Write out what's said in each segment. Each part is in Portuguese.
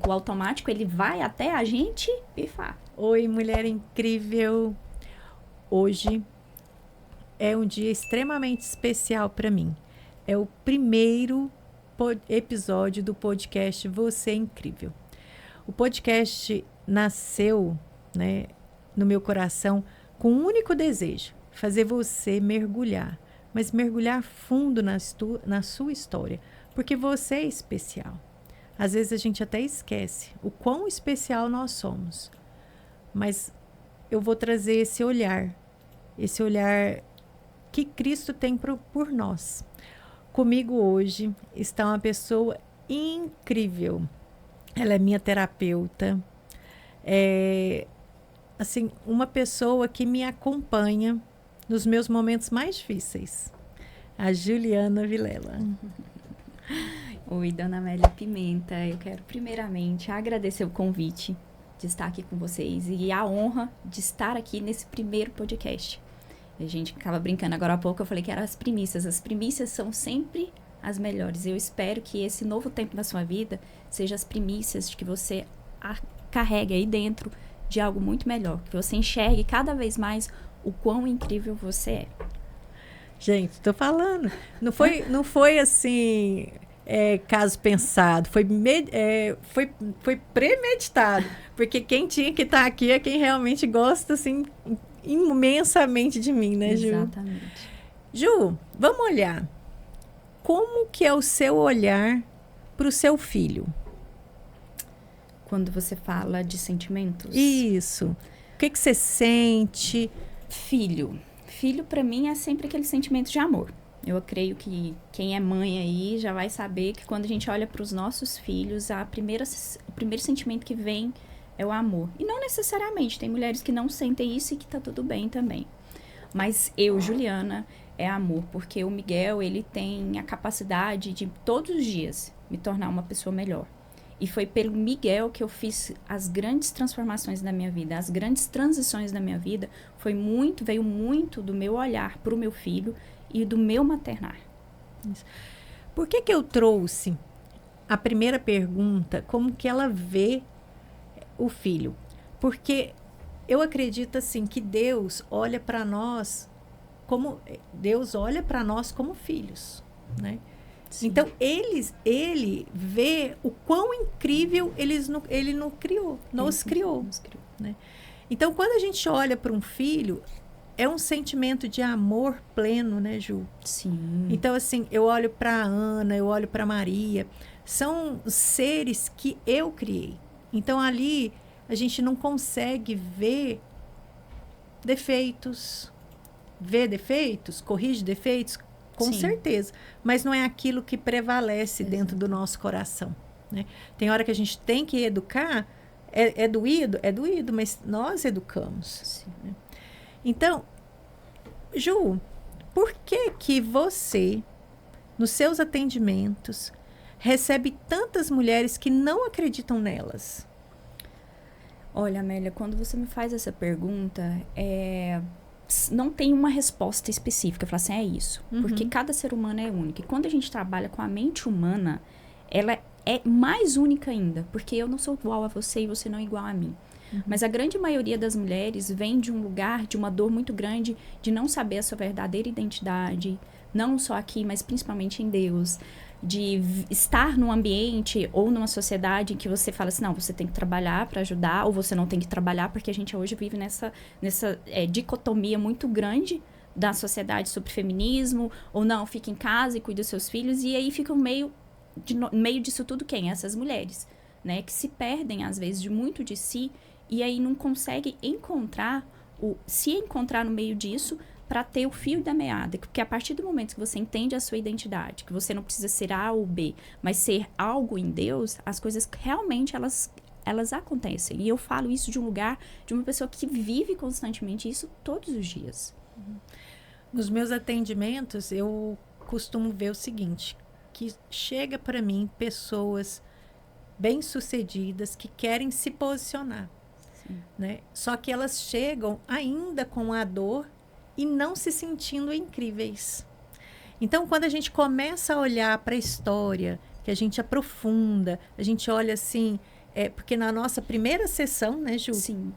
O automático, ele vai até a gente pifar. Oi, mulher incrível! Hoje é um dia extremamente especial para mim. É o primeiro episódio do podcast Você é Incrível. O podcast nasceu, né, no meu coração com um único desejo: fazer você mergulhar, mas mergulhar fundo na sua história, porque você é especial. Às vezes a gente até esquece o quão especial nós somos. Mas eu vou trazer esse olhar que Cristo tem por nós. Comigo hoje está uma pessoa incrível. Ela é minha terapeuta. É, assim, uma pessoa que me acompanha nos meus momentos mais difíceis. A Juliana Vilela. Oi, Dona Amélia Pimenta. Eu quero primeiramente agradecer o convite de estar aqui com vocês e a honra de estar aqui nesse primeiro podcast. A gente acaba brincando agora há pouco, eu falei que eram as primícias. As primícias são sempre as melhores. Eu espero que esse novo tempo na sua vida seja as primícias de que você carregue aí dentro de algo muito melhor. Que você enxergue cada vez mais o quão incrível você é. Gente, tô falando. Não foi assim... caso pensado, foi premeditado, porque quem tinha que estar aqui é quem realmente gosta, assim, imensamente de mim, né, Ju? Exatamente. Ju, vamos olhar. Como que é o seu olhar para o seu filho? Quando você fala de sentimentos? Isso. O que você sente? Filho para mim é sempre aquele sentimento de amor. Eu creio que quem é mãe aí já vai saber que quando a gente olha para os nossos filhos, o primeiro sentimento que vem é o amor. E não necessariamente, tem mulheres que não sentem isso e que tá tudo bem também. Mas eu, Juliana, é amor, porque o Miguel, ele tem a capacidade de todos os dias me tornar uma pessoa melhor. E foi pelo Miguel que eu fiz as grandes transformações na minha vida, as grandes transições na minha vida. Veio muito do meu olhar para o meu filho e do meu maternar. Por que eu trouxe a primeira pergunta, como que ela vê o filho? Porque eu acredito assim que Deus olha para nós como filhos, né? Sim. Então ele vê o quão incrível ele nos criou. Né? Então quando a gente olha para um filho, é um sentimento de amor pleno, né, Ju? Sim. Então, assim, eu olho para Ana, eu olho para Maria. São seres que eu criei. Então, ali, a gente não consegue ver defeitos. Corrige defeitos, com Sim. certeza. Mas não é aquilo que prevalece dentro do nosso coração. Né? Tem hora que a gente tem que educar. É doído? É doído, mas nós educamos. Sim. Né? Então, Ju, por que você, nos seus atendimentos, recebe tantas mulheres que não acreditam nelas? Olha, Amélia, quando você me faz essa pergunta, não tem uma resposta específica. Eu falo assim, é isso. Uhum. Porque cada ser humano é único. E quando a gente trabalha com a mente humana, ela é mais única ainda. Porque eu não sou igual a você e você não é igual a mim. Mas a grande maioria das mulheres vem de um lugar, de uma dor muito grande, de não saber a sua verdadeira identidade, não só aqui, mas principalmente em Deus, de estar num ambiente ou numa sociedade em que você fala assim, não, você tem que trabalhar para ajudar, ou você não tem que trabalhar, porque a gente hoje vive nessa dicotomia muito grande da sociedade sobre feminismo, ou não, fica em casa e cuida dos seus filhos, e aí fica no meio disso tudo quem? Essas mulheres, né, que se perdem, às vezes, de muito de si, e aí não consegue se encontrar no meio disso para ter o fio da meada. Porque a partir do momento que você entende a sua identidade, que você não precisa ser A ou B, mas ser algo em Deus, as coisas realmente elas acontecem. E eu falo isso de um lugar de uma pessoa que vive constantemente isso todos os dias. Nos meus atendimentos, eu costumo ver o seguinte, que chega para mim pessoas bem-sucedidas que querem se posicionar. Né? Só que elas chegam ainda com a dor e não se sentindo incríveis. Então, quando a gente começa a olhar para a história, que a gente aprofunda, a gente olha assim, Porque na nossa primeira sessão, né, Ju? Sim.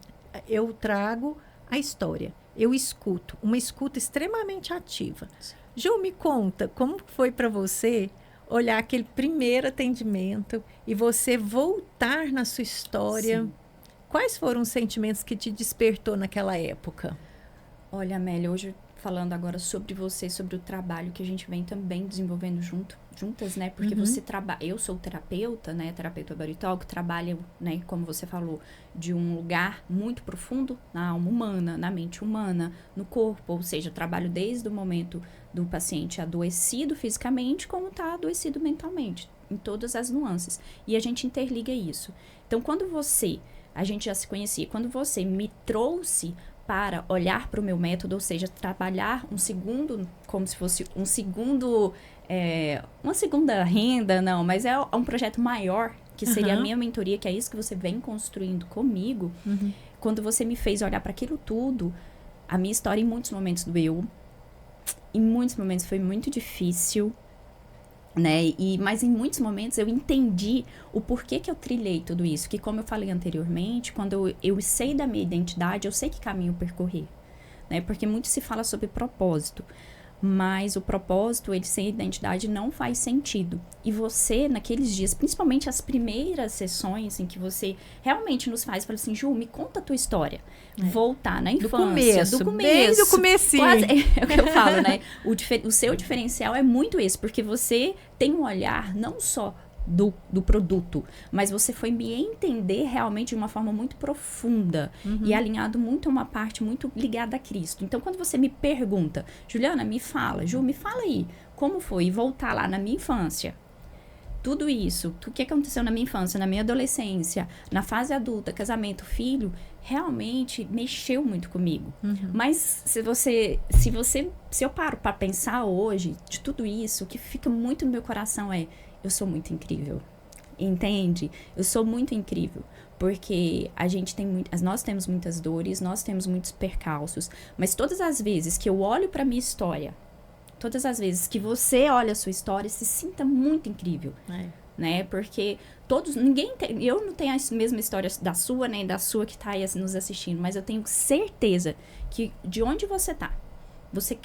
Eu trago a história. Eu escuto. Uma escuta extremamente ativa. Sim. Ju, me conta, como foi para você olhar aquele primeiro atendimento e você voltar na sua história? Sim. Quais foram os sentimentos que te despertou naquela época? Olha, Amélia, hoje falando agora sobre você, sobre o trabalho que a gente vem também desenvolvendo juntas, né? Porque você trabalha... Eu sou terapeuta, né? Terapeuta Body Talk, trabalho, né? Como você falou, de um lugar muito profundo na alma humana, na mente humana, no corpo. Ou seja, trabalho desde o momento do paciente adoecido fisicamente, como tá adoecido mentalmente, em todas as nuances. E a gente interliga isso. Então, quando você... A gente já se conhecia. Quando você me trouxe para olhar para o meu método, ou seja, trabalhar um segundo, como se fosse um segundo, uma segunda renda, não, mas é um projeto maior, que seria a minha mentoria, que é isso que você vem construindo comigo. Quando você me fez olhar para aquilo tudo, a minha história em muitos momentos doeu, em muitos momentos foi muito difícil, né? Mas em muitos momentos eu entendi o porquê que eu trilhei tudo isso. Que, como eu falei anteriormente, quando eu sei da minha identidade, eu sei que caminho percorrer, né? Porque muito se fala sobre propósito, mas o propósito, ele sem identidade, não faz sentido. E você, naqueles dias, principalmente as primeiras sessões em que você realmente nos faz, fala assim, Ju, me conta a tua história. Voltar na infância, do começo. Bem do comecinho. Quase, é o que eu falo, né? O seu diferencial é muito esse, porque você tem um olhar não só do produto, mas você foi me entender realmente de uma forma muito profunda e alinhado muito a uma parte muito ligada a Cristo. Então, quando você me pergunta, Juliana, me fala, Ju, me fala aí, como foi voltar lá na minha infância? Tudo isso, o que aconteceu na minha infância, na minha adolescência, na fase adulta, casamento, filho, realmente mexeu muito comigo. Mas se eu paro para pensar hoje de tudo isso, o que fica muito no meu coração é: eu sou muito incrível, entende? Eu sou muito incrível, porque nós temos muitas dores, nós temos muitos percalços, mas todas as vezes que eu olho para minha história, todas as vezes que você olha a sua história, se sinta muito incrível, né? Porque eu não tenho a mesma história da sua, nem da sua que tá aí nos assistindo, mas eu tenho certeza que de onde você tá, você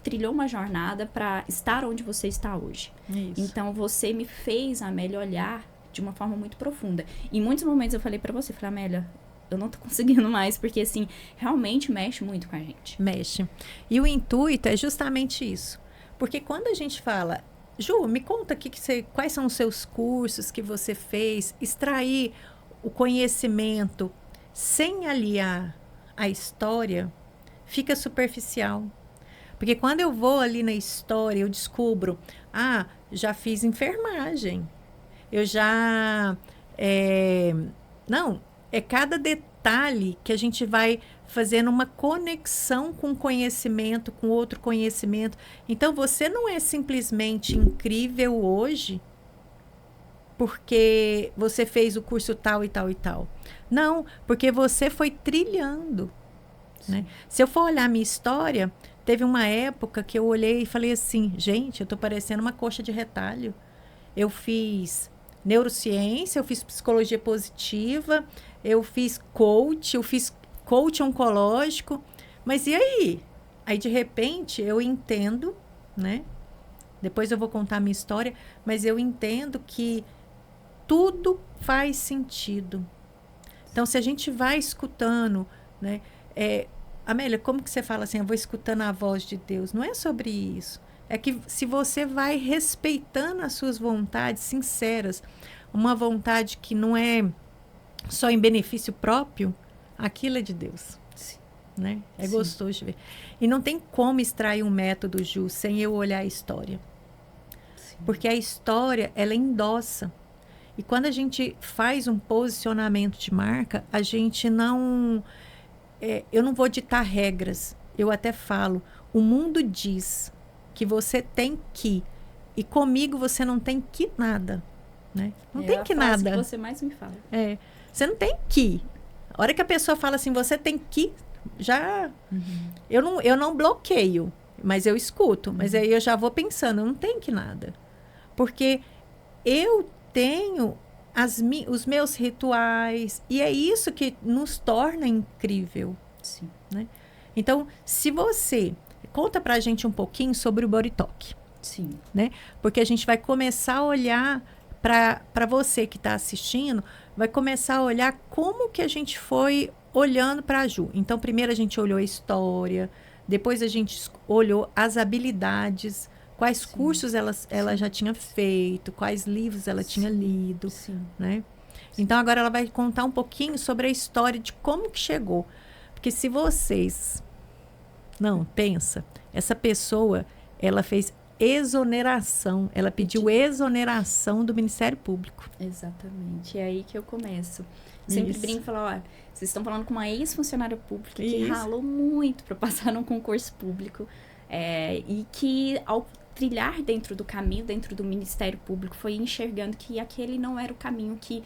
trilhou uma jornada para estar onde você está hoje. Isso. Então, você me fez, Amélia, olhar de uma forma muito profunda. Em muitos momentos eu falei para você, Amélia, eu não tô conseguindo mais, porque, assim, realmente mexe muito com a gente. Mexe. E o intuito é justamente isso. Porque quando a gente fala, Ju, me conta quais são os seus cursos que você fez, extrair o conhecimento sem aliar a história, fica superficial. Porque quando eu vou ali na história, eu descubro, já fiz enfermagem. Eu já... Não, é cada detalhe que a gente vai fazendo uma conexão com conhecimento, com outro conhecimento. Então, você não é simplesmente incrível hoje porque você fez o curso tal e tal e tal. Não, porque você foi trilhando. Né? Se eu for olhar a minha história, teve uma época que eu olhei e falei assim, gente, eu tô parecendo uma coxa de retalho. Eu fiz neurociência, eu fiz psicologia positiva, eu fiz coach oncológico, mas e aí? Aí, de repente, eu entendo, né? Depois eu vou contar a minha história, mas eu entendo que tudo faz sentido. Então, se a gente vai escutando, né? Amélia, como que você fala assim, eu vou escutando a voz de Deus? Não é sobre isso. É que se você vai respeitando as suas vontades sinceras, uma vontade que não é só em benefício próprio, aquilo é de Deus. Sim. Né? É Sim. gostoso de ver. E não tem como extrair um método, Ju, sem eu olhar a história. Sim. Porque a história, ela endossa. E quando a gente faz um posicionamento de marca, a gente não... eu não vou ditar regras. Eu até falo, o mundo diz que você tem que. E comigo você não tem que nada. Né? Não tem que nada. É a frase que você mais me fala. Você não tem que. A hora que a pessoa fala assim, você tem que, já... Eu não bloqueio, mas eu escuto. Mas aí eu já vou pensando, eu não tenho que nada. Porque eu tenho os meus rituais. E é isso que nos torna incrível. Sim. Né? Então, se você... Conta pra gente um pouquinho sobre o Body Talk. Sim. Né? Porque a gente vai começar a olhar para você que está assistindo, vai começar a olhar como que a gente foi olhando para a Ju. Então, primeiro a gente olhou a história, depois a gente olhou as habilidades, quais cursos ela já tinha feito, quais livros ela tinha lido. Sim. Né? Então, agora ela vai contar um pouquinho sobre a história de como que chegou. Porque se vocês... Não, pensa, essa pessoa, ela fez exoneração, ela pediu exoneração do Ministério Público. Exatamente, é aí que eu começo. Sempre brinco e falo, ó, vocês estão falando com uma ex-funcionária pública que ralou muito para passar num concurso público e que ao trilhar dentro do caminho, dentro do Ministério Público, foi enxergando que aquele não era o caminho que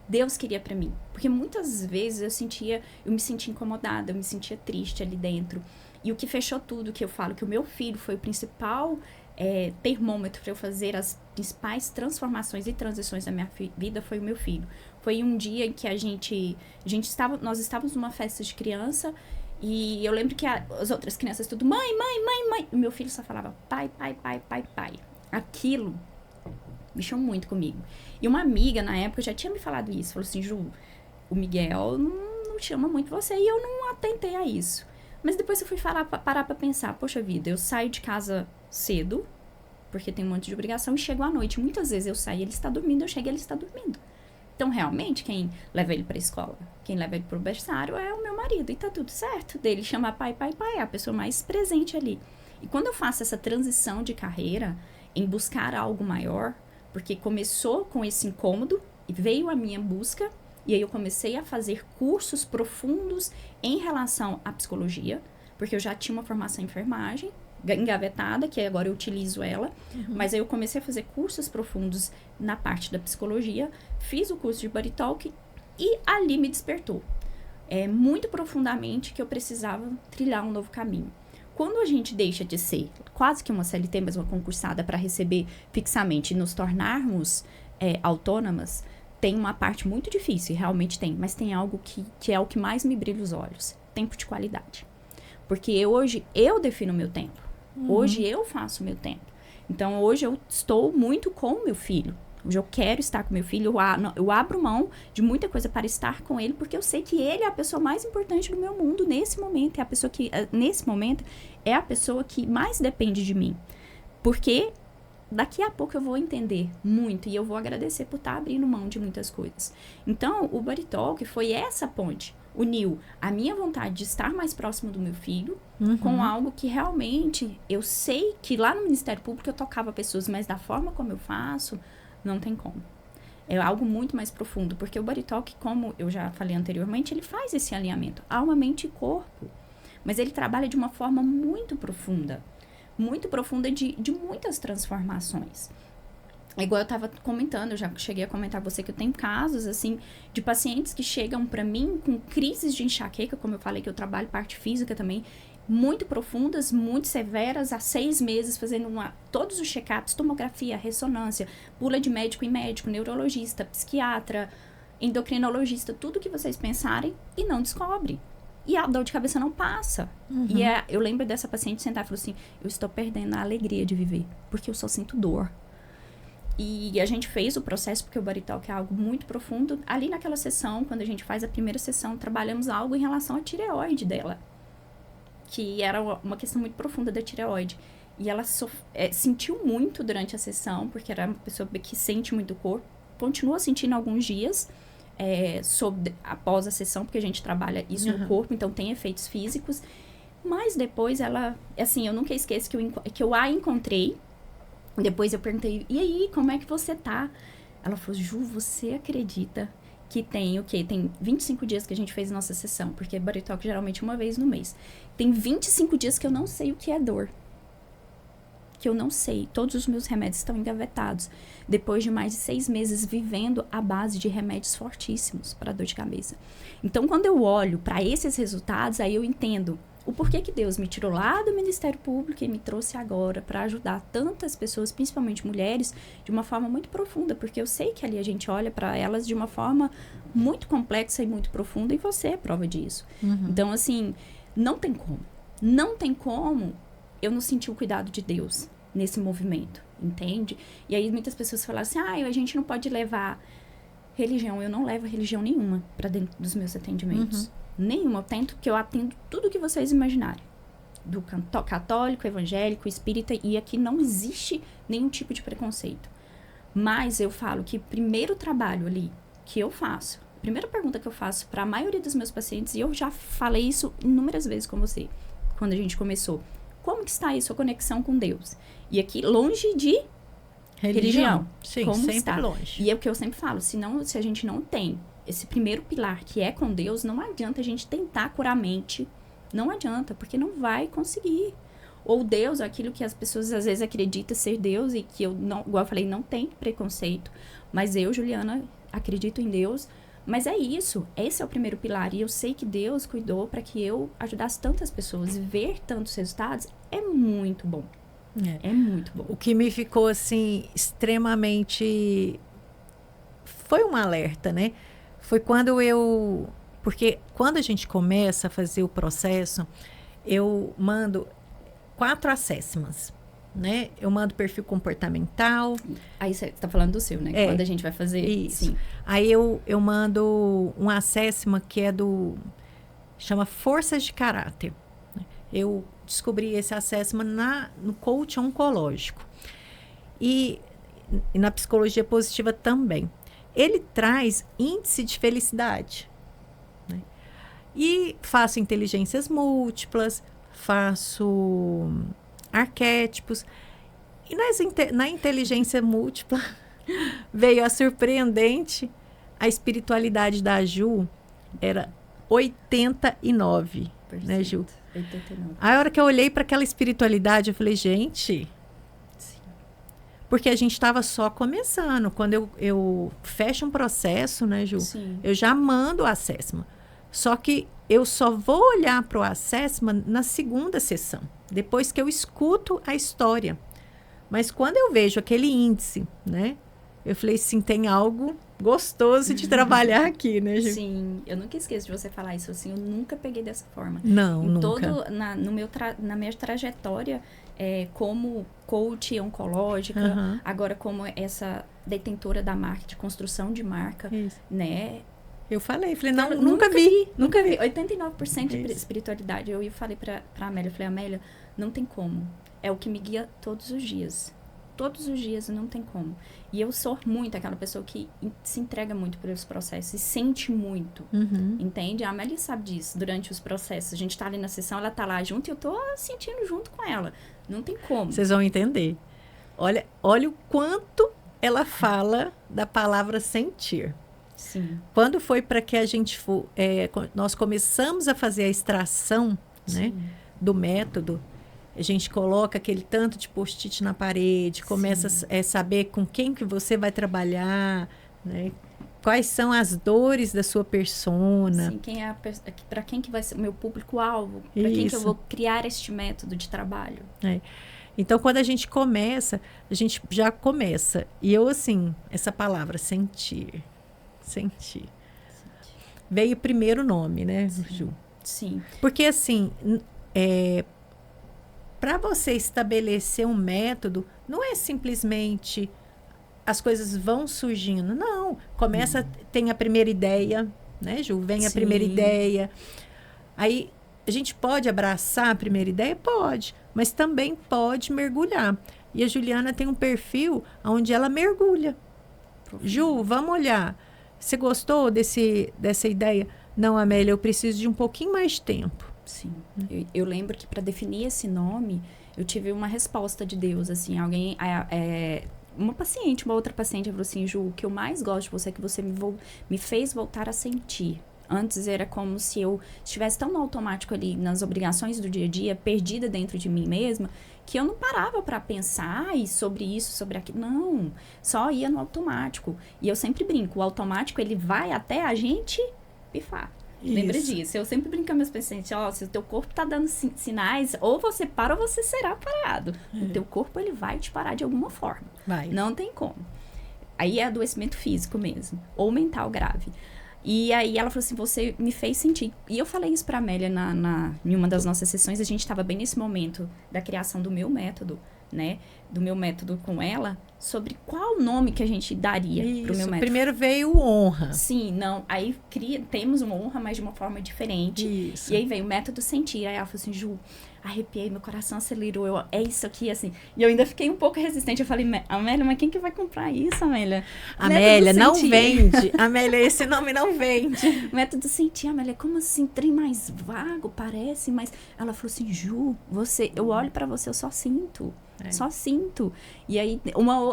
Deus queria para mim. Porque muitas vezes eu me sentia incomodada, eu me sentia triste ali dentro. E o que fechou tudo, que eu falo que o meu filho foi o principal termômetro para eu fazer as principais transformações e transições da minha vida, foi o meu filho. Foi um dia em que nós estávamos numa festa de criança e eu lembro que as outras crianças tudo, mãe. E meu filho só falava pai. Aquilo mexeu muito comigo. E uma amiga, na época, já tinha me falado isso. Falou assim, Ju, o Miguel não chama muito você. E eu não atentei a isso. Mas depois eu fui parar pra pensar, poxa vida, eu saio de casa cedo, porque tem um monte de obrigação, e chego à noite. Muitas vezes eu saio e ele está dormindo, eu chego e ele está dormindo. Então, realmente, quem leva ele pra escola, quem leva ele pro berçário é o meu marido. E tá tudo certo. Dele chamar pai, é a pessoa mais presente ali. E quando eu faço essa transição de carreira, em buscar algo maior, porque começou com esse incômodo, e veio a minha busca, e aí eu comecei a fazer cursos profundos em relação à psicologia, porque eu já tinha uma formação em enfermagem, engavetada, que agora eu utilizo ela, mas aí eu comecei a fazer cursos profundos na parte da psicologia, fiz o curso de Body Talk e ali me despertou muito profundamente que eu precisava trilhar um novo caminho. Quando a gente deixa de ser quase que uma CLT, mas uma concursada para receber fixamente e nos tornarmos autônomas, tem uma parte muito difícil, realmente tem, mas tem algo que é o que mais me brilha os olhos, tempo de qualidade. Porque hoje eu defino o meu tempo, hoje eu faço o meu tempo. Então, hoje eu estou muito com o meu filho, hoje eu quero estar com meu filho, eu abro mão de muita coisa para estar com ele, porque eu sei que ele é a pessoa mais importante do meu mundo nesse momento, é a pessoa que, nesse momento, é a pessoa que mais depende de mim. Porque daqui a pouco eu vou entender muito e eu vou agradecer por estar abrindo mão de muitas coisas. Então, o Body Talk foi essa ponte. Uniu a minha vontade de estar mais próximo do meu filho com algo que realmente eu sei que lá no Ministério Público eu tocava pessoas, mas da forma como eu faço, não tem como. É algo muito mais profundo, porque o Body Talk, como eu já falei anteriormente, ele faz esse alinhamento alma, mente e corpo. Mas ele trabalha de uma forma muito profunda de muitas transformações. Igual eu estava comentando, eu já cheguei a comentar com você que eu tenho casos, assim, de pacientes que chegam para mim com crises de enxaqueca, como eu falei que eu trabalho parte física também, muito profundas, muito severas, há 6 meses fazendo todos os check-ups, tomografia, ressonância, pula de médico em médico, neurologista, psiquiatra, endocrinologista, tudo que vocês pensarem e não descobre. E a dor de cabeça não passa. E eu lembro dessa paciente sentar e falar assim, eu estou perdendo a alegria de viver, porque eu só sinto dor. E a gente fez o processo, porque o Body Talk é algo muito profundo. Ali naquela sessão, quando a gente faz a primeira sessão, trabalhamos algo em relação à tireoide dela. Que era uma questão muito profunda da tireoide. E ela sentiu muito durante a sessão, porque era uma pessoa que sente muito o corpo. Continua sentindo alguns dias após a sessão, porque a gente trabalha isso no corpo, então tem efeitos físicos. Mas depois ela, assim, eu nunca esqueço que eu a encontrei. Depois eu perguntei, e aí, como é que você tá? Ela falou, Ju, você acredita que tem o quê? Tem 25 dias que a gente fez nossa sessão, porque Body Talk geralmente uma vez no mês. Tem 25 dias que eu não sei o que é dor. Que eu não sei. Todos os meus remédios estão engavetados. Depois de mais de 6 meses vivendo à base de remédios fortíssimos para dor de cabeça. Então, quando eu olho para esses resultados, aí eu entendo o porquê que Deus me tirou lá do Ministério Público e me trouxe agora para ajudar tantas pessoas, principalmente mulheres, de uma forma muito profunda, porque eu sei que ali a gente olha para elas de uma forma muito complexa e muito profunda, e você é prova disso. Então, assim, não tem como eu não sentir o cuidado de Deus nesse movimento, entende? E aí muitas pessoas falam assim, a gente não pode levar religião. Eu não levo religião nenhuma para dentro dos meus atendimentos. Nenhuma. Eu atendo tudo que vocês imaginarem. Do católico, evangélico, espírita, e aqui não existe nenhum tipo de preconceito. Mas eu falo que o primeiro trabalho ali que eu faço, a primeira pergunta que eu faço para a maioria dos meus pacientes, e eu já falei isso inúmeras vezes com você, quando a gente começou, como que está aí sua conexão com Deus? E aqui, longe de religião. Sim, como sempre está? longe. E é o que eu sempre falo, se a gente não tem esse primeiro pilar, que é com Deus, não adianta a gente tentar curar a mente. Não adianta, porque não vai conseguir. Ou Deus, aquilo que as pessoas às vezes acreditam ser Deus, e que eu, não, igual eu falei, não tem preconceito. Mas eu, Juliana, acredito em Deus. Mas é isso, esse é o primeiro pilar. E eu sei que Deus cuidou para que eu ajudasse tantas pessoas. E ver tantos resultados é muito bom. É muito bom. O que me ficou, assim, extremamente... Foi um alerta, né? Foi quando eu... Porque quando a gente começa a fazer o processo, eu mando 4 assessments, né? Eu mando perfil comportamental. Aí você está falando do seu, né? Quando a gente vai fazer... Isso. Sim. Aí eu mando um assessment que é chama Forças de Caráter. Eu descobri esse assessment no coach oncológico. E na psicologia positiva também. Ele traz índice de felicidade. Né? E faço inteligências múltiplas, faço arquétipos. E na inteligência múltipla veio a surpreendente, a espiritualidade da Ju era 89, né, Ju? 89. A hora que eu olhei para aquela espiritualidade, eu falei, gente... Porque a gente estava só começando. Quando eu fecho um processo, né, Ju? Sim. Eu já mando o assessment. Só que eu só vou olhar para o assessment na segunda sessão, depois que eu escuto a história. Mas quando eu vejo aquele índice, né? Eu falei assim, tem algo gostoso de trabalhar aqui, né, Ju? Sim, eu nunca esqueço de você falar isso assim. Eu nunca peguei dessa forma. Não, nunca. Na minha trajetória... como coach oncológica, agora como essa detentora da marca, de construção de marca, né? Eu falei, não, nunca vi. 89% de espiritualidade. Eu falei pra Amélia, Amélia, não tem como. É o que me guia todos os dias. Todos os dias, não tem como. E eu sou muito aquela pessoa que se entrega muito por esses processos e sente muito, entende? A Amélia sabe disso, durante os processos. A gente tá ali na sessão, ela tá lá junto e eu tô sentindo junto com ela. Não tem como. Vocês vão entender. Olha o quanto ela fala da palavra sentir. Sim. Quando foi para que a gente nós começamos a fazer a extração, né, do método, a gente coloca aquele tanto de post-it na parede, começa a saber com quem que você vai trabalhar, né, quais são as dores da sua persona. Sim, para quem que vai ser o meu público-alvo, para quem que eu vou criar este método de trabalho. Então, quando a gente começa, a gente já começa. E eu, assim, essa palavra, sentir. Veio o primeiro nome, né, Ju? Sim. Porque, assim, para você estabelecer um método, não é simplesmente as coisas vão surgindo. Não, tem a primeira ideia, né, Ju? Vem a primeira ideia. Aí, a gente pode abraçar a primeira ideia? Pode, mas também pode mergulhar. E a Juliana tem um perfil onde ela mergulha. Ju, vamos olhar. Você gostou dessa ideia? Não, Amélia, eu preciso de um pouquinho mais de tempo. Sim. Eu lembro que para definir esse nome, eu tive uma resposta de Deus, assim, uma outra paciente falou assim, Ju, o que eu mais gosto de você é que você me fez voltar a sentir. Antes era como se eu estivesse tão no automático ali, nas obrigações do dia a dia, perdida dentro de mim mesma, que eu não parava para pensar sobre isso, sobre aquilo. Não, só ia no automático. E eu sempre brinco, o automático, ele vai até a gente pifar. Lembra disso. Eu sempre brinco com meus pacientes, se o teu corpo tá dando sinais, ou você para ou você será parado. O teu corpo, ele vai te parar de alguma forma. Vai. Não tem como. Aí é adoecimento físico mesmo, ou mental grave. E aí ela falou assim, você me fez sentir. E eu falei isso pra Amélia em uma das nossas sessões, a gente tava bem nesse momento da criação do meu método, né? Do meu método com ela, sobre qual nome que a gente daria pro meu método. Primeiro veio honra. Sim, não. Aí temos uma honra, mas de uma forma diferente. Isso. E aí veio o método sentir. Aí ela falou assim, Ju, arrepiei, meu coração acelerou. É isso aqui, assim. E eu ainda fiquei um pouco resistente. Eu falei, Amélia, mas quem que vai comprar isso, Amélia? Amélia, não vende. Amélia, esse nome não vende. Método sentir, Amélia, como assim? Trem mais vago, parece, mas... Ela falou assim, Ju, eu olho pra você, eu só sinto. Só sinto. E aí,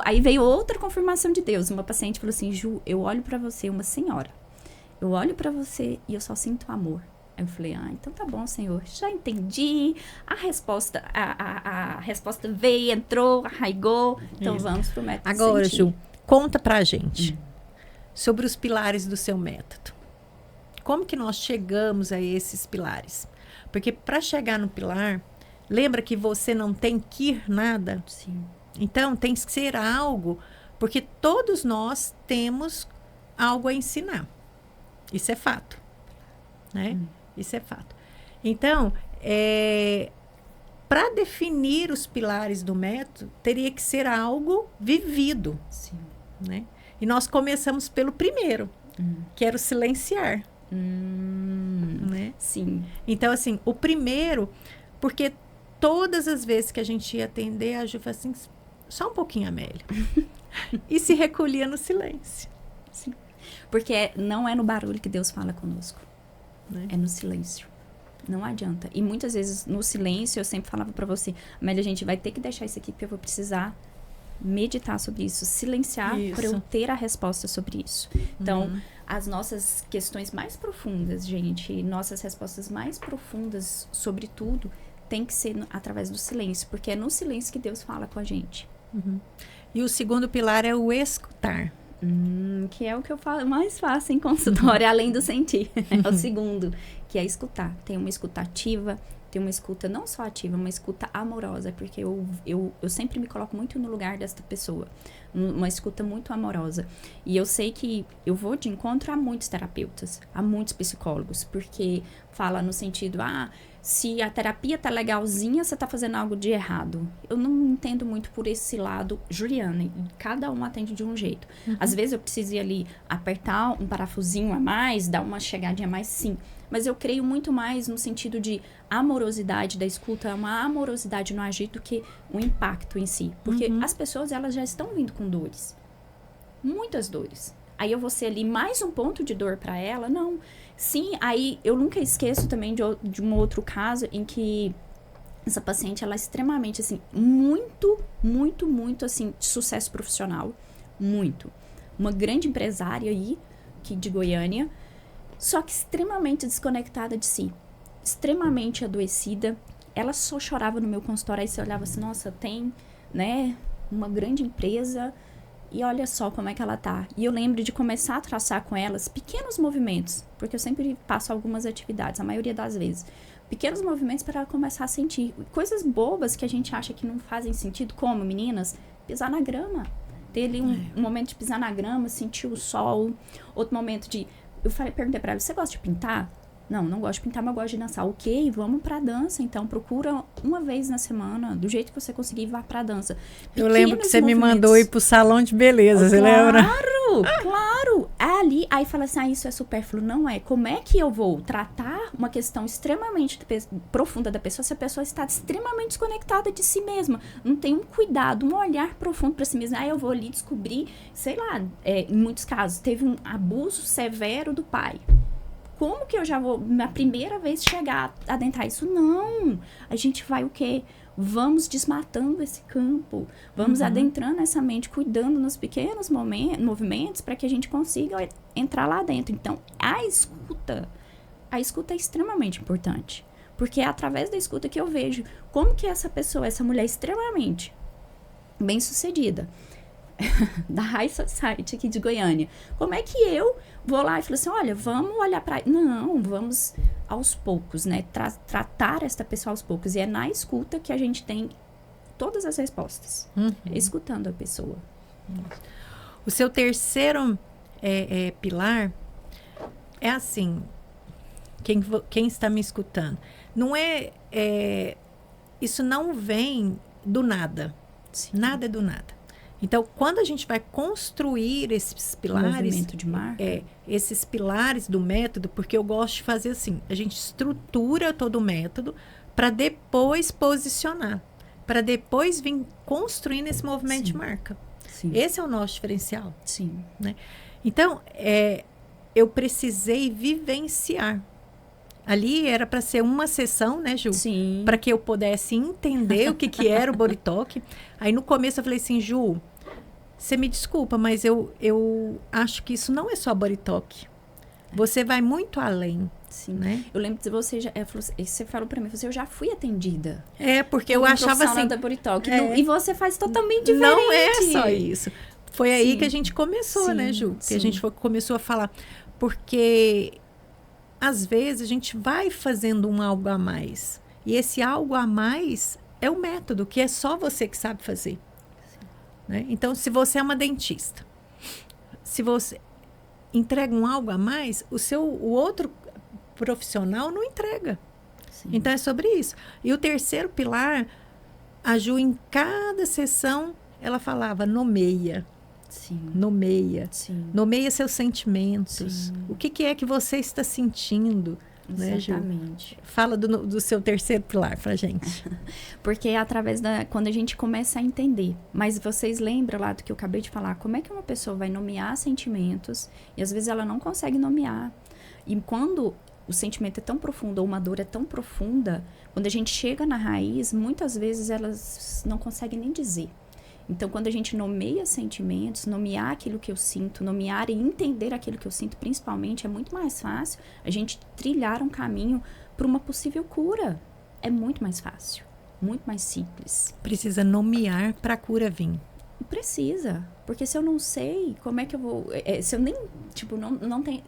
aí veio outra confirmação de Deus. Uma paciente falou assim, Ju, eu olho pra você, uma senhora. Eu olho pra você e eu só sinto amor. Aí eu falei, então tá bom, Senhor. Já entendi. A resposta veio, entrou, arraigou. Então vamos pro método agora, sentir. Ju, conta pra gente sobre os pilares do seu método. Como que nós chegamos a esses pilares? Porque para chegar no pilar... Lembra que você não tem que ir nada? Sim. Então, tem que ser algo, porque todos nós temos algo a ensinar. Isso é fato. Né? Isso é fato. Então, para definir os pilares do método, teria que ser algo vivido. Sim. Né? E nós começamos pelo primeiro, que era o silenciar. Né? Sim. Então, assim, o primeiro, porque todas as vezes que a gente ia atender, a Ju falou assim, só um pouquinho, Amélia. E se recolhia no silêncio. Sim. Porque não é no barulho que Deus fala conosco. Né? É no silêncio. Não adianta. E muitas vezes, no silêncio, eu sempre falava pra você, Amélia, a gente vai ter que deixar isso aqui, porque eu vou precisar meditar sobre isso, silenciar para eu ter a resposta sobre isso. Então, as nossas questões mais profundas, gente, nossas respostas mais profundas sobre tudo, tem que ser através do silêncio, porque é no silêncio que Deus fala com a gente. E o segundo pilar é o escutar. Que é o que eu falo mais faço em consultório, além do sentir. É o segundo, que é escutar. Tem uma escuta ativa, tem uma escuta não só ativa, uma escuta amorosa, porque eu sempre me coloco muito no lugar desta pessoa. Uma escuta muito amorosa. E eu sei que eu vou de encontro a muitos terapeutas, a muitos psicólogos, porque fala no sentido, se a terapia tá legalzinha, você tá fazendo algo de errado. Eu não entendo muito por esse lado, Juliana, cada um atende de um jeito. Às vezes eu preciso ir ali apertar um parafusinho a mais, dar uma chegadinha a mais, sim. Mas eu creio muito mais no sentido de amorosidade da escuta, uma amorosidade no agir do que o impacto em si. Porque as pessoas, elas já estão vindo com dores. Muitas dores. Aí eu vou ser ali mais um ponto de dor para ela? Não. Sim, aí eu nunca esqueço também de um outro caso em que essa paciente, ela é extremamente, assim, muito, assim, de sucesso profissional. Muito. Uma grande empresária aí, de Goiânia, só que extremamente desconectada de si. Extremamente adoecida. Ela só chorava no meu consultório, aí você olhava assim, nossa, tem, né, uma grande empresa... E olha só como é que ela tá. E eu lembro de começar a traçar com elas pequenos movimentos. Porque eu sempre passo algumas atividades, a maioria das vezes. Pequenos movimentos para ela começar a sentir. Coisas bobas que a gente acha que não fazem sentido. Como, meninas, pisar na grama. Ter ali um momento de pisar na grama, sentir o sol. Outro momento de... perguntei pra ela, você gosta de pintar? Não gosto de pintar, mas gosto de dançar. Ok, vamos pra dança, então. Procura uma vez na semana, do jeito que você conseguir, vá pra dança. Eu lembro que você me mandou ir pro salão de beleza, você lembra? Claro! Ali, aí fala assim, isso é supérfluo. Não é. Como é que eu vou tratar uma questão extremamente profunda da pessoa se a pessoa está extremamente desconectada de si mesma? Não tem um cuidado, um olhar profundo pra si mesma. Eu vou ali descobrir, sei lá, em muitos casos, teve um abuso severo do pai. Como que eu já vou, na primeira vez, chegar a adentrar isso? Não! A gente vai o quê? Vamos desmatando esse campo. Vamos adentrando essa mente, cuidando nos pequenos movimentos para que a gente consiga entrar lá dentro. Então, a escuta é extremamente importante. Porque é através da escuta que eu vejo como que essa pessoa, essa mulher extremamente bem-sucedida, da High Society aqui de Goiânia, como é que eu vou lá e falo assim, olha, vamos olhar para... Não, vamos aos poucos, né? Tratar esta pessoa aos poucos. E é na escuta que a gente tem todas as respostas. Escutando a pessoa. O seu terceiro pilar é assim, quem está me escutando, não isso não vem do nada. Sim. Nada é do nada. Então, quando a gente vai construir esses pilares... Movimento de marca. Esses pilares do método, porque eu gosto de fazer assim, a gente estrutura todo o método para depois posicionar, para depois vir construindo esse movimento de marca. Sim. Esse é o nosso diferencial. Sim. Né? Então, eu precisei vivenciar. Ali era para ser uma sessão, né, Ju? Sim. Para que eu pudesse entender o que era o body talk. Aí, no começo, eu falei assim, Ju, você me desculpa, mas eu acho que isso não é só body talk. Você vai muito além. Sim. Né? Eu lembro que você falou para mim, eu já fui atendida. Porque eu achava assim... da body talk. E você faz totalmente diferente. Não é só isso. Foi aí Sim. que a gente começou, né, Ju? Sim. Que a gente começou a falar. Porque... às vezes, a gente vai fazendo um algo a mais. E esse algo a mais é o método, que é só você que sabe fazer. Né? Então, se você é uma dentista, se você entrega um algo a mais, o outro profissional não entrega. Sim. Então, é sobre isso. E o terceiro pilar, a Ju, em cada sessão, ela falava, nomeia. Sim. Nomeia. Sim. Nomeia seus sentimentos. Sim. O que é que você está sentindo? Exatamente. Né, Ju? Fala do seu terceiro pilar pra gente. Porque é através quando a gente começa a entender. Mas vocês lembram lá do que eu acabei de falar? Como é que uma pessoa vai nomear sentimentos e às vezes ela não consegue nomear. E quando o sentimento é tão profundo ou uma dor é tão profunda, quando a gente chega na raiz, muitas vezes elas não conseguem nem dizer. Então, quando a gente nomeia sentimentos, nomear aquilo que eu sinto, nomear e entender aquilo que eu sinto, principalmente, é muito mais fácil a gente trilhar um caminho para uma possível cura. É muito mais fácil, muito mais simples. Precisa nomear para a cura vir. Precisa, porque se eu não sei, como é que eu vou... se eu nem,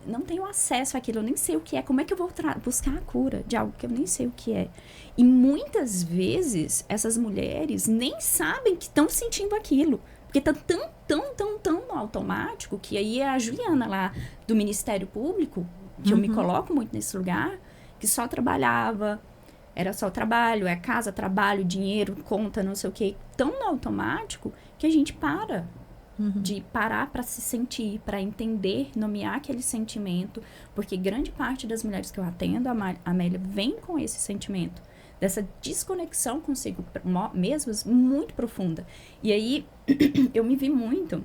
não tenho acesso àquilo, eu nem sei o que é, como é que eu vou buscar a cura de algo que eu nem sei o que é? E muitas vezes, essas mulheres nem sabem que estão sentindo aquilo, porque tá tão no automático, que aí é a Juliana lá do Ministério Público, que eu me coloco muito nesse lugar, que só trabalhava... Era só trabalho, casa, trabalho, dinheiro, conta, não sei o quê. Tão no automático que a gente para de parar para se sentir, para entender, nomear aquele sentimento. Porque grande parte das mulheres que eu atendo, a Amélia, vem com esse sentimento. Dessa desconexão consigo mesmas muito profunda. E aí, eu me vi muito,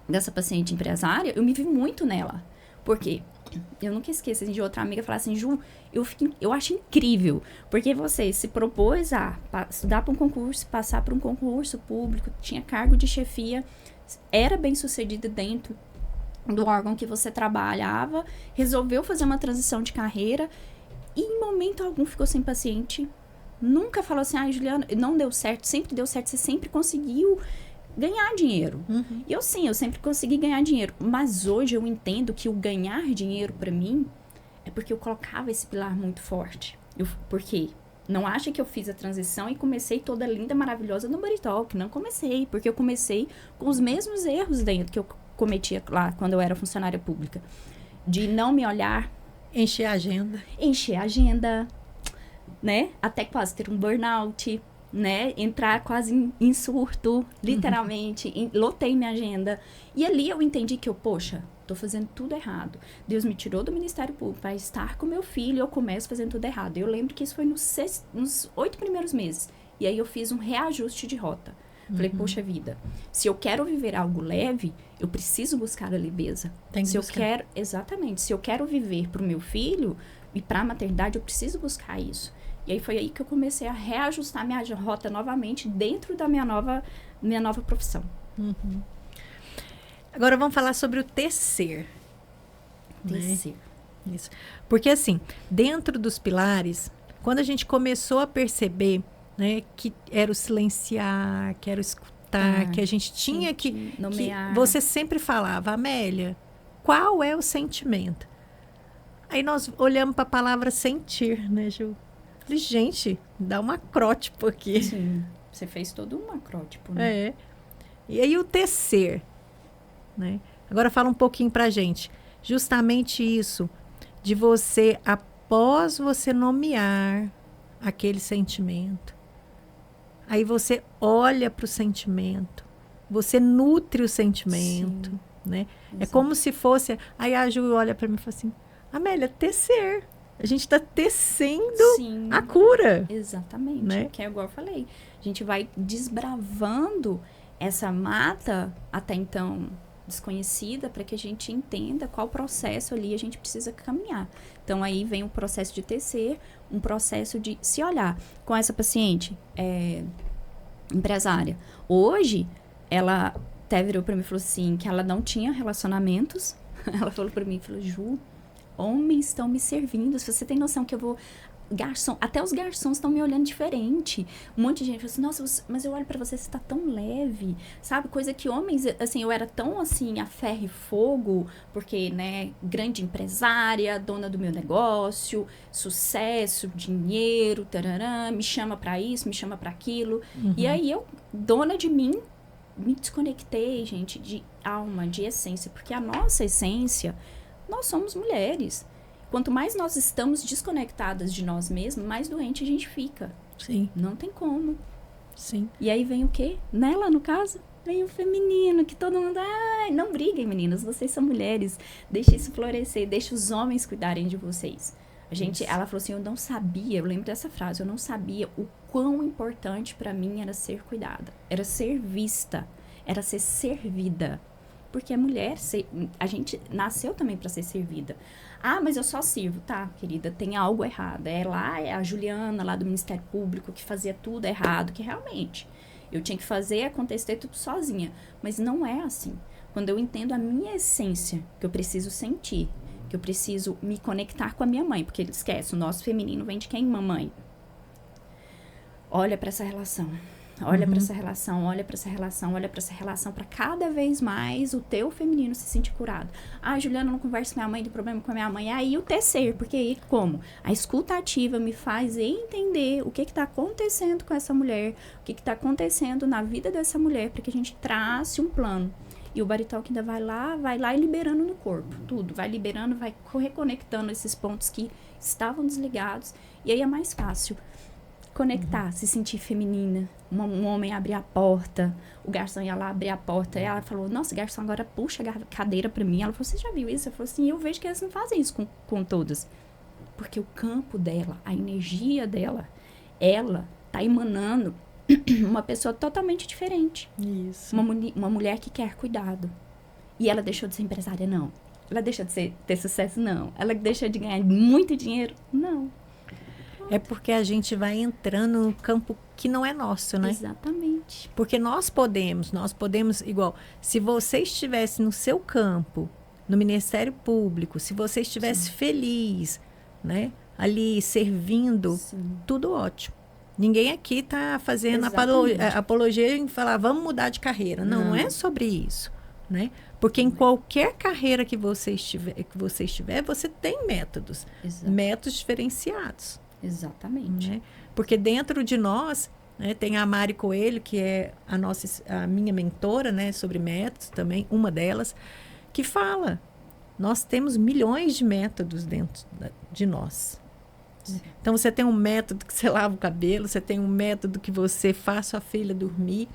dessa paciente empresária, eu me vi muito nela. Por quê? Eu nunca esqueço de outra amiga falar assim, Ju, eu acho incrível, porque você se propôs a estudar para um concurso, passar para um concurso público, tinha cargo de chefia, era bem sucedida dentro do órgão que você trabalhava, resolveu fazer uma transição de carreira e em momento algum ficou sem paciente, nunca falou assim, Juliana, não deu certo, sempre deu certo, você sempre conseguiu ganhar dinheiro. E eu sempre consegui ganhar dinheiro. Mas hoje eu entendo que o ganhar dinheiro pra mim é porque eu colocava esse pilar muito forte. Porque não acha que eu fiz a transição e comecei toda linda, maravilhosa no Body Talk. Não comecei, porque eu comecei com os mesmos erros dentro que eu cometia lá quando eu era funcionária pública. De não me olhar. Encher a agenda, né? Até quase ter um burnout. Né? Entrar quase em surto, literalmente, lotei minha agenda. E ali eu entendi que tô fazendo tudo errado. Deus me tirou do Ministério Público para estar com meu filho e eu começo fazendo tudo errado. Eu lembro que isso foi nos 8 primeiros meses. E aí eu fiz um reajuste de rota. Falei, poxa vida, se eu quero viver algo leve, eu preciso buscar a leveza. Se eu quero viver para o meu filho e para a maternidade, eu preciso buscar isso. E aí foi aí que eu comecei a reajustar minha rota novamente dentro da minha nova profissão. Agora vamos falar sobre o tecer. Tecer. Né? Isso. Porque assim, dentro dos pilares, quando a gente começou a perceber, né, que era o silenciar, que era o escutar, que a gente tinha que nomear. Que você sempre falava, Amélia, qual é o sentimento? Aí nós olhamos para a palavra sentir, né, Ju? Falei, gente, dá um acrótipo aqui. Sim, você fez todo um acrótipo, né? É. E aí o tecer, né? Agora fala um pouquinho pra gente. Justamente isso, de você, após você nomear aquele sentimento, aí você olha para o sentimento, você nutre o sentimento, Sim, né? É exato. como se fosse... Aí a Ju olha para mim e fala assim, Amélia, tecer. A gente está tecendo Sim, a cura. exatamente. Né? Que é igual eu falei. A gente vai desbravando essa mata até então desconhecida para que a gente entenda qual processo ali a gente precisa caminhar. Então aí vem o processo de tecer, um processo de se olhar. Com essa paciente empresária, hoje ela até virou para mim e falou assim que ela não tinha relacionamentos. Ela falou para mim, falou, Ju, homens estão me servindo. Se você tem noção que eu vou... Garçom, até os garçons estão me olhando diferente. Um monte de gente falou assim, nossa, mas eu olho pra você tá tão leve, sabe? Coisa que homens, assim, eu era tão, assim, a ferro e fogo, porque, né, grande empresária, dona do meu negócio, sucesso, dinheiro, tarará, me chama pra isso, me chama pra aquilo. E aí eu, dona de mim, me desconectei, gente, de alma, de essência, porque a nossa essência, nós somos mulheres. Quanto mais nós estamos desconectadas de nós mesmos, mais doente a gente fica. Sim. Não tem como. Sim. E aí vem o quê? Nela, no caso, vem o feminino, que todo mundo... Ai, não briguem, meninas, vocês são mulheres. Deixe isso florescer, deixe os homens cuidarem de vocês. Ela falou assim, eu não sabia, eu lembro dessa frase, eu não sabia o quão importante pra mim era ser cuidada. Era ser vista, era ser servida. Porque a mulher, a gente nasceu também pra ser servida. Ah, mas eu só sirvo. Tá, querida, tem algo errado. É a Juliana, lá do Ministério Público, que fazia tudo errado, que realmente eu tinha que fazer acontecer tudo sozinha. Mas não é assim. Quando eu entendo a minha essência, que eu preciso sentir, que eu preciso me conectar com a minha mãe, porque esquece, o nosso feminino vem de quem? Mamãe. Olha pra essa relação. Olha pra essa relação, olha pra essa relação, olha pra essa relação, pra cada vez mais o teu feminino se sentir curado. Ah, Juliana, eu não converso com minha mãe, tem problema com a minha mãe. Aí o tecer, porque aí como? A escuta ativa me faz entender o que tá acontecendo com essa mulher, o que tá acontecendo na vida dessa mulher, para que a gente trace um plano. E o Baritalk ainda vai lá e liberando no corpo, tudo. Vai liberando, vai reconectando esses pontos que estavam desligados. E aí é mais fácil conectar, se sentir feminina. Um homem abrir a porta, o garçom ia lá abrir a porta, e ela falou, nossa, garçom, agora puxa a cadeira pra mim. Ela falou, você já viu isso? Eu falei assim, eu vejo que elas não fazem isso com todas. Porque o campo dela, a energia dela, ela tá emanando uma pessoa totalmente diferente. Isso. Uma mulher que quer cuidado. E ela deixou de ser empresária? Não. Ela deixou de ter sucesso? Não. Ela deixou de ganhar muito dinheiro? Não. É porque a gente vai entrando no campo que não é nosso, né? Exatamente. Porque nós podemos, igual, se você estivesse no seu campo, no Ministério Público, se você estivesse feliz, né? Ali servindo, tudo ótimo. Ninguém aqui está fazendo apologia em falar, vamos mudar de carreira. Não é sobre isso, né? Porque em qualquer carreira que você estiver, você tem métodos. Exato. Métodos diferenciados. Exatamente. Né? Porque dentro de nós, né, tem a Mari Coelho, que é a minha mentora, né, sobre métodos também, uma delas, que fala, nós temos milhões de métodos dentro de nós. Então, você tem um método que você lava o cabelo, você tem um método que você faz sua filha dormir,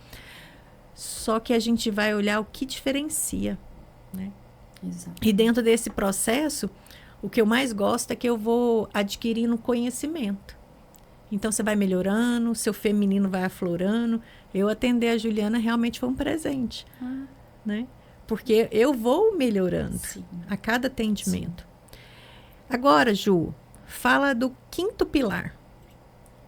só que a gente vai olhar o que diferencia. Né? Exato. E dentro desse processo, o que eu mais gosto é que eu vou adquirindo conhecimento. Então, você vai melhorando, seu feminino vai aflorando. Eu atender a Juliana realmente foi um presente. Né? Porque eu vou melhorando a cada atendimento. Agora, Ju, fala do 5º pilar.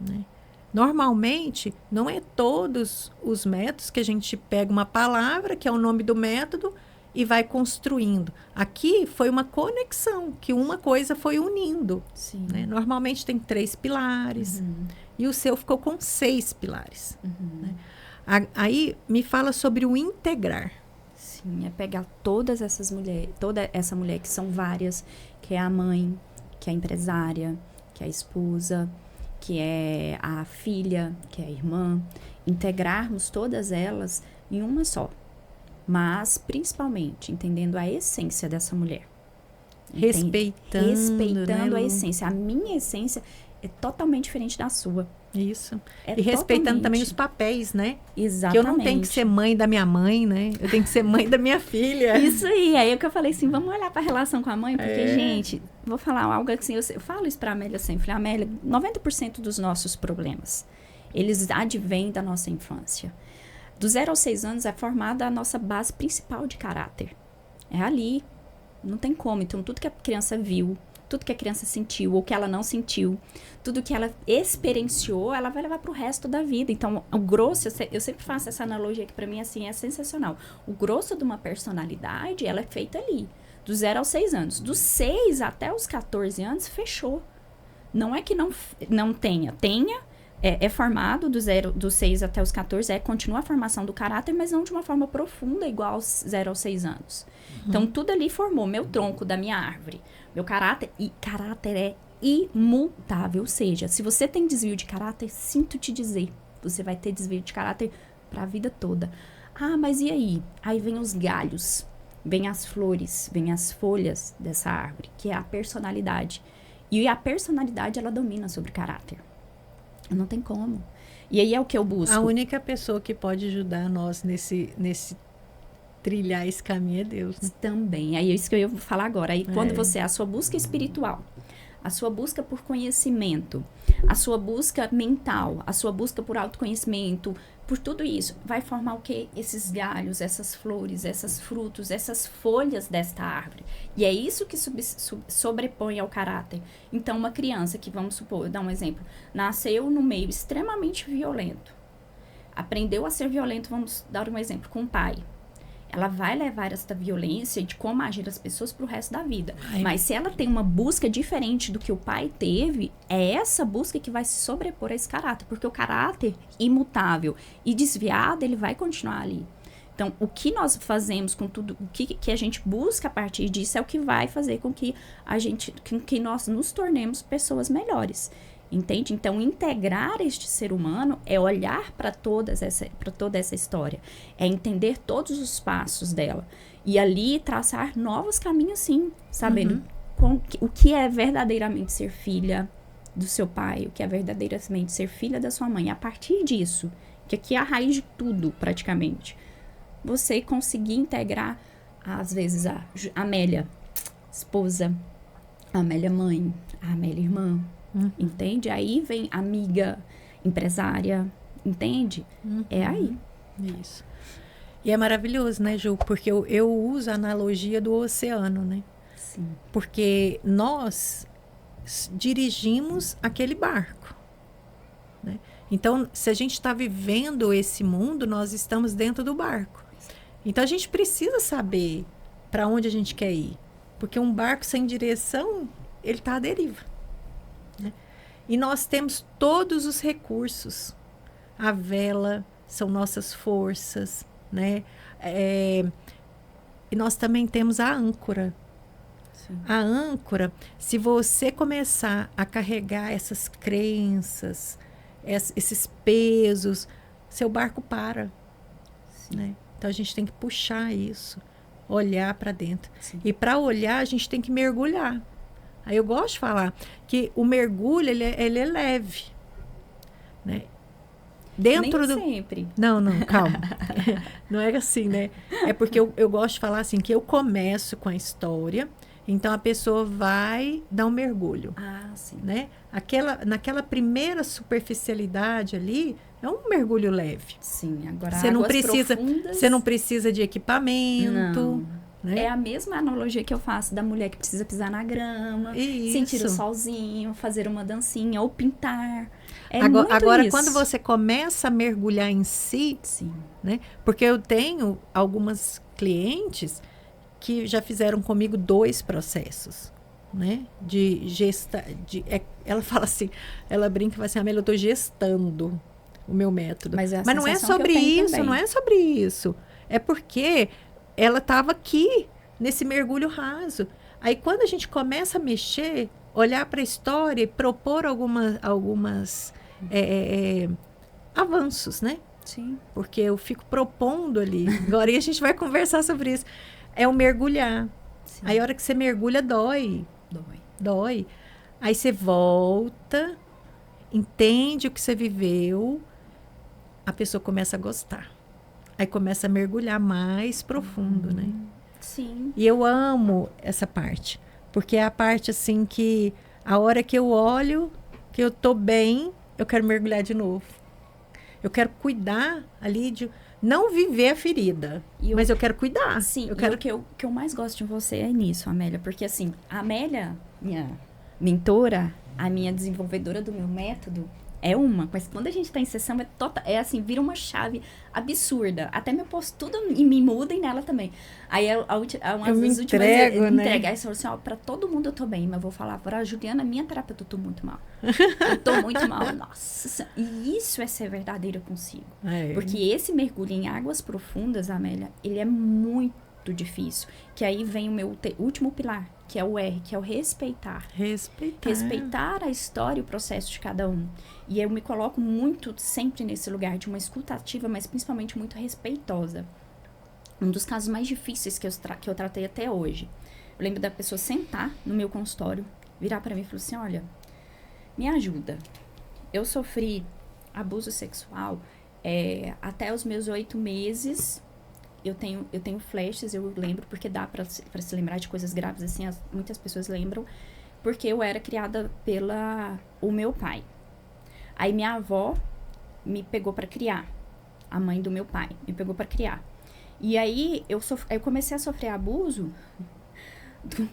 Né? Normalmente, não é todos os métodos que a gente pega uma palavra, que é o nome do método, e vai construindo. Aqui foi uma conexão, que uma coisa foi unindo. Né? Normalmente tem 3 pilares, e o seu ficou com 6 pilares. Né? Aí me fala sobre o integrar. Sim, é pegar todas essas mulheres, toda essa mulher que são várias, que é a mãe, que é a empresária, que é a esposa, que é a filha, que é a irmã, integrarmos todas elas em uma só, mas principalmente entendendo a essência dessa mulher. Respeitando né, a essência. A minha essência é totalmente diferente da sua. Isso. É e respeitando totalmente. também os papéis, né? Exatamente. Que eu não tenho que ser mãe da minha mãe, né? Eu tenho que ser mãe da minha filha. Isso aí que eu falei assim, vamos olhar para a relação com a mãe, porque, gente, vou falar algo assim, eu falo isso para a Amélia sempre. Amélia, 90% dos nossos problemas, eles advêm da nossa infância. Do 0 aos 6 anos é formada a nossa base principal de caráter. É ali, não tem como. Então, tudo que a criança viu, tudo que a criança sentiu ou que ela não sentiu, tudo que ela experienciou, ela vai levar para o resto da vida. Então, o grosso, eu sempre faço essa analogia que para mim assim é sensacional. O grosso de uma personalidade, ela é feita ali, do 0 aos 6 anos. Dos 6 até os 14 anos, fechou. Não é que não tenha. É formado dos 6 até os 14, continua a formação do caráter, mas não de uma forma profunda, igual aos 0 aos 6 anos. Então, tudo ali formou meu tronco da minha árvore. Meu caráter, e caráter é imutável. Ou seja, se você tem desvio de caráter, sinto te dizer, você vai ter desvio de caráter para a vida toda. Ah, mas e aí? Aí vem os galhos, vem as flores, vem as folhas dessa árvore, que é a personalidade. E a personalidade, ela domina sobre o caráter. Não tem como. E aí é o que eu busco. A única pessoa que pode ajudar nós nesse trilhar esse caminho é Deus, né? Também. Aí é isso que eu ia falar agora. Aí quando a sua busca espiritual, a sua busca por conhecimento, a sua busca mental, a sua busca por autoconhecimento, por tudo isso, vai formar o quê? Esses galhos, essas flores, esses frutos, essas folhas desta árvore. E é isso que sobrepõe ao caráter. Então, uma criança que, vamos supor, eu dar um exemplo, nasceu no meio extremamente violento, aprendeu a ser violento, vamos dar um exemplo, com o pai. Ela vai levar esta violência de como agir as pessoas pro resto da vida. Mas se ela tem uma busca diferente do que o pai teve, é essa busca que vai se sobrepor a esse caráter. Porque o caráter imutável e desviado, ele vai continuar ali. Então, o que nós fazemos com tudo, o que a gente busca a partir disso é o que vai fazer com que nós nos tornemos pessoas melhores. Entende? Então, integrar este ser humano é olhar para toda essa história. É entender todos os passos dela. E ali traçar novos caminhos, sim. Sabendo o que é verdadeiramente ser filha do seu pai, o que é verdadeiramente ser filha da sua mãe. A partir disso, que aqui é a raiz de tudo, praticamente. Você conseguir integrar, às vezes, a Amélia, esposa, a Amélia mãe, a Amélia irmã. Entende? Aí vem amiga, empresária, entende? É aí. Isso. E é maravilhoso, né, Ju? Porque eu uso a analogia do oceano, né? Sim. Porque nós dirigimos aquele barco, né? Então, se a gente está vivendo esse mundo, nós estamos dentro do barco. Então, a gente precisa saber para onde a gente quer ir. Porque um barco sem direção, ele está à deriva. E nós temos todos os recursos. A vela são nossas forças, né? E nós também temos a âncora. Sim. A âncora, se você começar a carregar essas crenças, esses pesos, seu barco para. Né? Então, a gente tem que puxar isso, olhar para dentro. Sim. E para olhar, a gente tem que mergulhar. Aí eu gosto de falar que o mergulho, ele é leve, né? Dentro Nem sempre. Não, calma. Não é assim, né? É porque eu gosto de falar assim, que eu começo com a história, então a pessoa vai dar um mergulho. Ah, sim. Né? Naquela primeira superficialidade ali, é um mergulho leve. Sim, agora você não precisa de equipamento. Não. Né? É a mesma analogia que eu faço da mulher que precisa pisar na grama, sentir o solzinho, fazer uma dancinha ou pintar. Agora isso. Quando você começa a mergulhar em si, sim. Né? Porque eu tenho algumas clientes que já fizeram comigo 2 processos. Né? Ela fala assim, ela brinca e fala assim, Amélia, eu estou gestando o meu método. Mas não é sobre isso, também. Não é sobre isso. É porque ela estava aqui, nesse mergulho raso. Aí, quando a gente começa a mexer, olhar para a história e propor algumas avanços, né? Sim. Porque eu fico propondo ali. Agora, e a gente vai conversar sobre isso. É o mergulhar. Sim. Aí, a hora que você mergulha, dói. Dói. Aí, você volta, entende o que você viveu, a pessoa começa a gostar. Aí, começa a mergulhar mais profundo, né? Sim. E eu amo essa parte. Porque é a parte, assim, que a hora que eu olho, que eu tô bem, eu quero mergulhar de novo. Eu quero cuidar ali de... Não viver a ferida, mas eu quero cuidar. Sim, eu quero... o que eu mais gosto de você é nisso, Amélia. Porque, assim, a Amélia, minha mentora, a minha desenvolvedora do meu método, é uma. Mas quando a gente tá em sessão, é assim, vira uma chave absurda. Até meu postura e me muda e nela também. Aí, uma das últimas... Eu né? Aí você falou assim, ó, pra todo mundo eu tô bem, mas eu vou falar pra Juliana, minha terapeuta, eu tô muito mal. Eu tô muito mal, nossa. E isso é ser verdadeira consigo. Porque esse mergulho em águas profundas, Amélia, ele é muito difícil. Que aí vem o meu último pilar, que é o R, que é o respeitar. Respeitar a história e o processo de cada um. E eu me coloco muito sempre nesse lugar de uma escuta ativa, mas principalmente muito respeitosa. Um dos casos mais difíceis que eu tratei até hoje. Eu lembro da pessoa sentar no meu consultório, virar pra mim e falar assim, olha, me ajuda. Eu sofri abuso sexual até os meus 8 meses. Eu tenho flashes, eu lembro, porque dá pra se lembrar de coisas graves, assim, muitas pessoas lembram, porque eu era criada o meu pai. Aí minha avó me pegou pra criar, a mãe do meu pai me pegou pra criar. E aí eu comecei a sofrer abuso,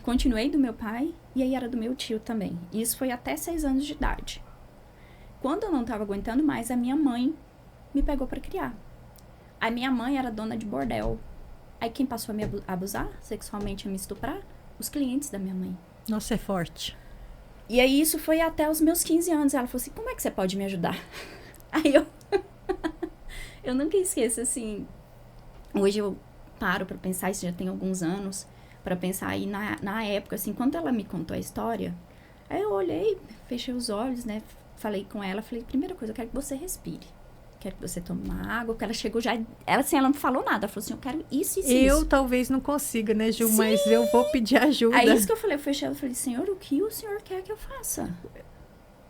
continuei do meu pai, e aí era do meu tio também. E isso foi até 6 anos de idade. Quando eu não tava aguentando mais, a minha mãe me pegou pra criar. A minha mãe era dona de bordel. Aí quem passou a me abusar sexualmente, a me estuprar? Os clientes da minha mãe. Nossa, é forte. E aí isso foi até os meus 15 anos. Ela falou assim, como é que você pode me ajudar? Aí eu nunca esqueço, assim... Hoje eu paro pra pensar, isso já tem alguns anos, pra pensar aí na época, assim, quando ela me contou a história, aí eu olhei, fechei os olhos, né? Falei com ela, falei, primeira coisa, eu quero que você respire. Quero que você tome uma água, porque ela chegou já... Ela não falou nada. Ela falou assim, eu quero isso. Eu talvez não consiga, né, Ju? Sim. Mas eu vou pedir ajuda. Aí isso que eu falei, eu fechei, eu falei, Senhor, o que o Senhor quer que eu faça?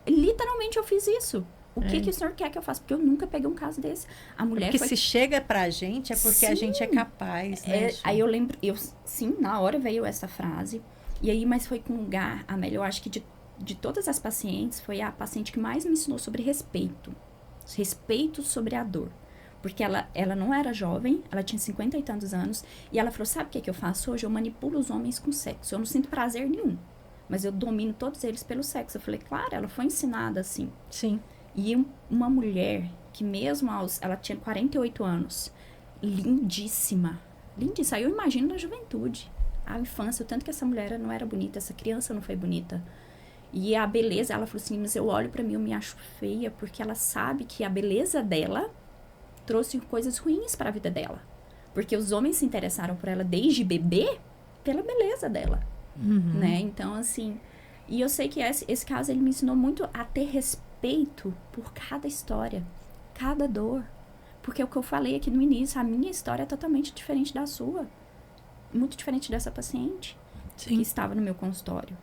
Literalmente eu fiz isso. O que o Senhor quer que eu faça? Porque eu nunca peguei um caso desse. A mulher porque se chega pra gente, é porque a gente é capaz, né, Ju? Aí eu lembro, sim, na hora veio essa frase. E aí, mas foi com um lugar, Amélia, eu acho que de todas as pacientes, foi a paciente que mais me ensinou sobre respeito. Respeito sobre a dor. Porque ela não era jovem, ela tinha 50 e tantos anos, e ela falou, sabe o que eu faço hoje? Eu manipulo os homens com sexo. Eu não sinto prazer nenhum, mas eu domino todos eles pelo sexo. Eu falei, claro, ela foi ensinada assim. Sim. E uma mulher que mesmo ela tinha 48 anos, lindíssima. Lindíssima. Aí eu imagino na juventude, a infância, o tanto que essa mulher não era bonita, essa criança não foi bonita. E a beleza, ela falou assim, mas eu olho pra mim, eu me acho feia, porque ela sabe que a beleza dela trouxe coisas ruins para a vida dela. Porque os homens se interessaram por ela desde bebê pela beleza dela, né? Então, assim... E eu sei que esse caso, ele me ensinou muito a ter respeito por cada história, cada dor. Porque é o que eu falei aqui no início, a minha história é totalmente diferente da sua. Muito diferente dessa paciente que estava no meu consultório.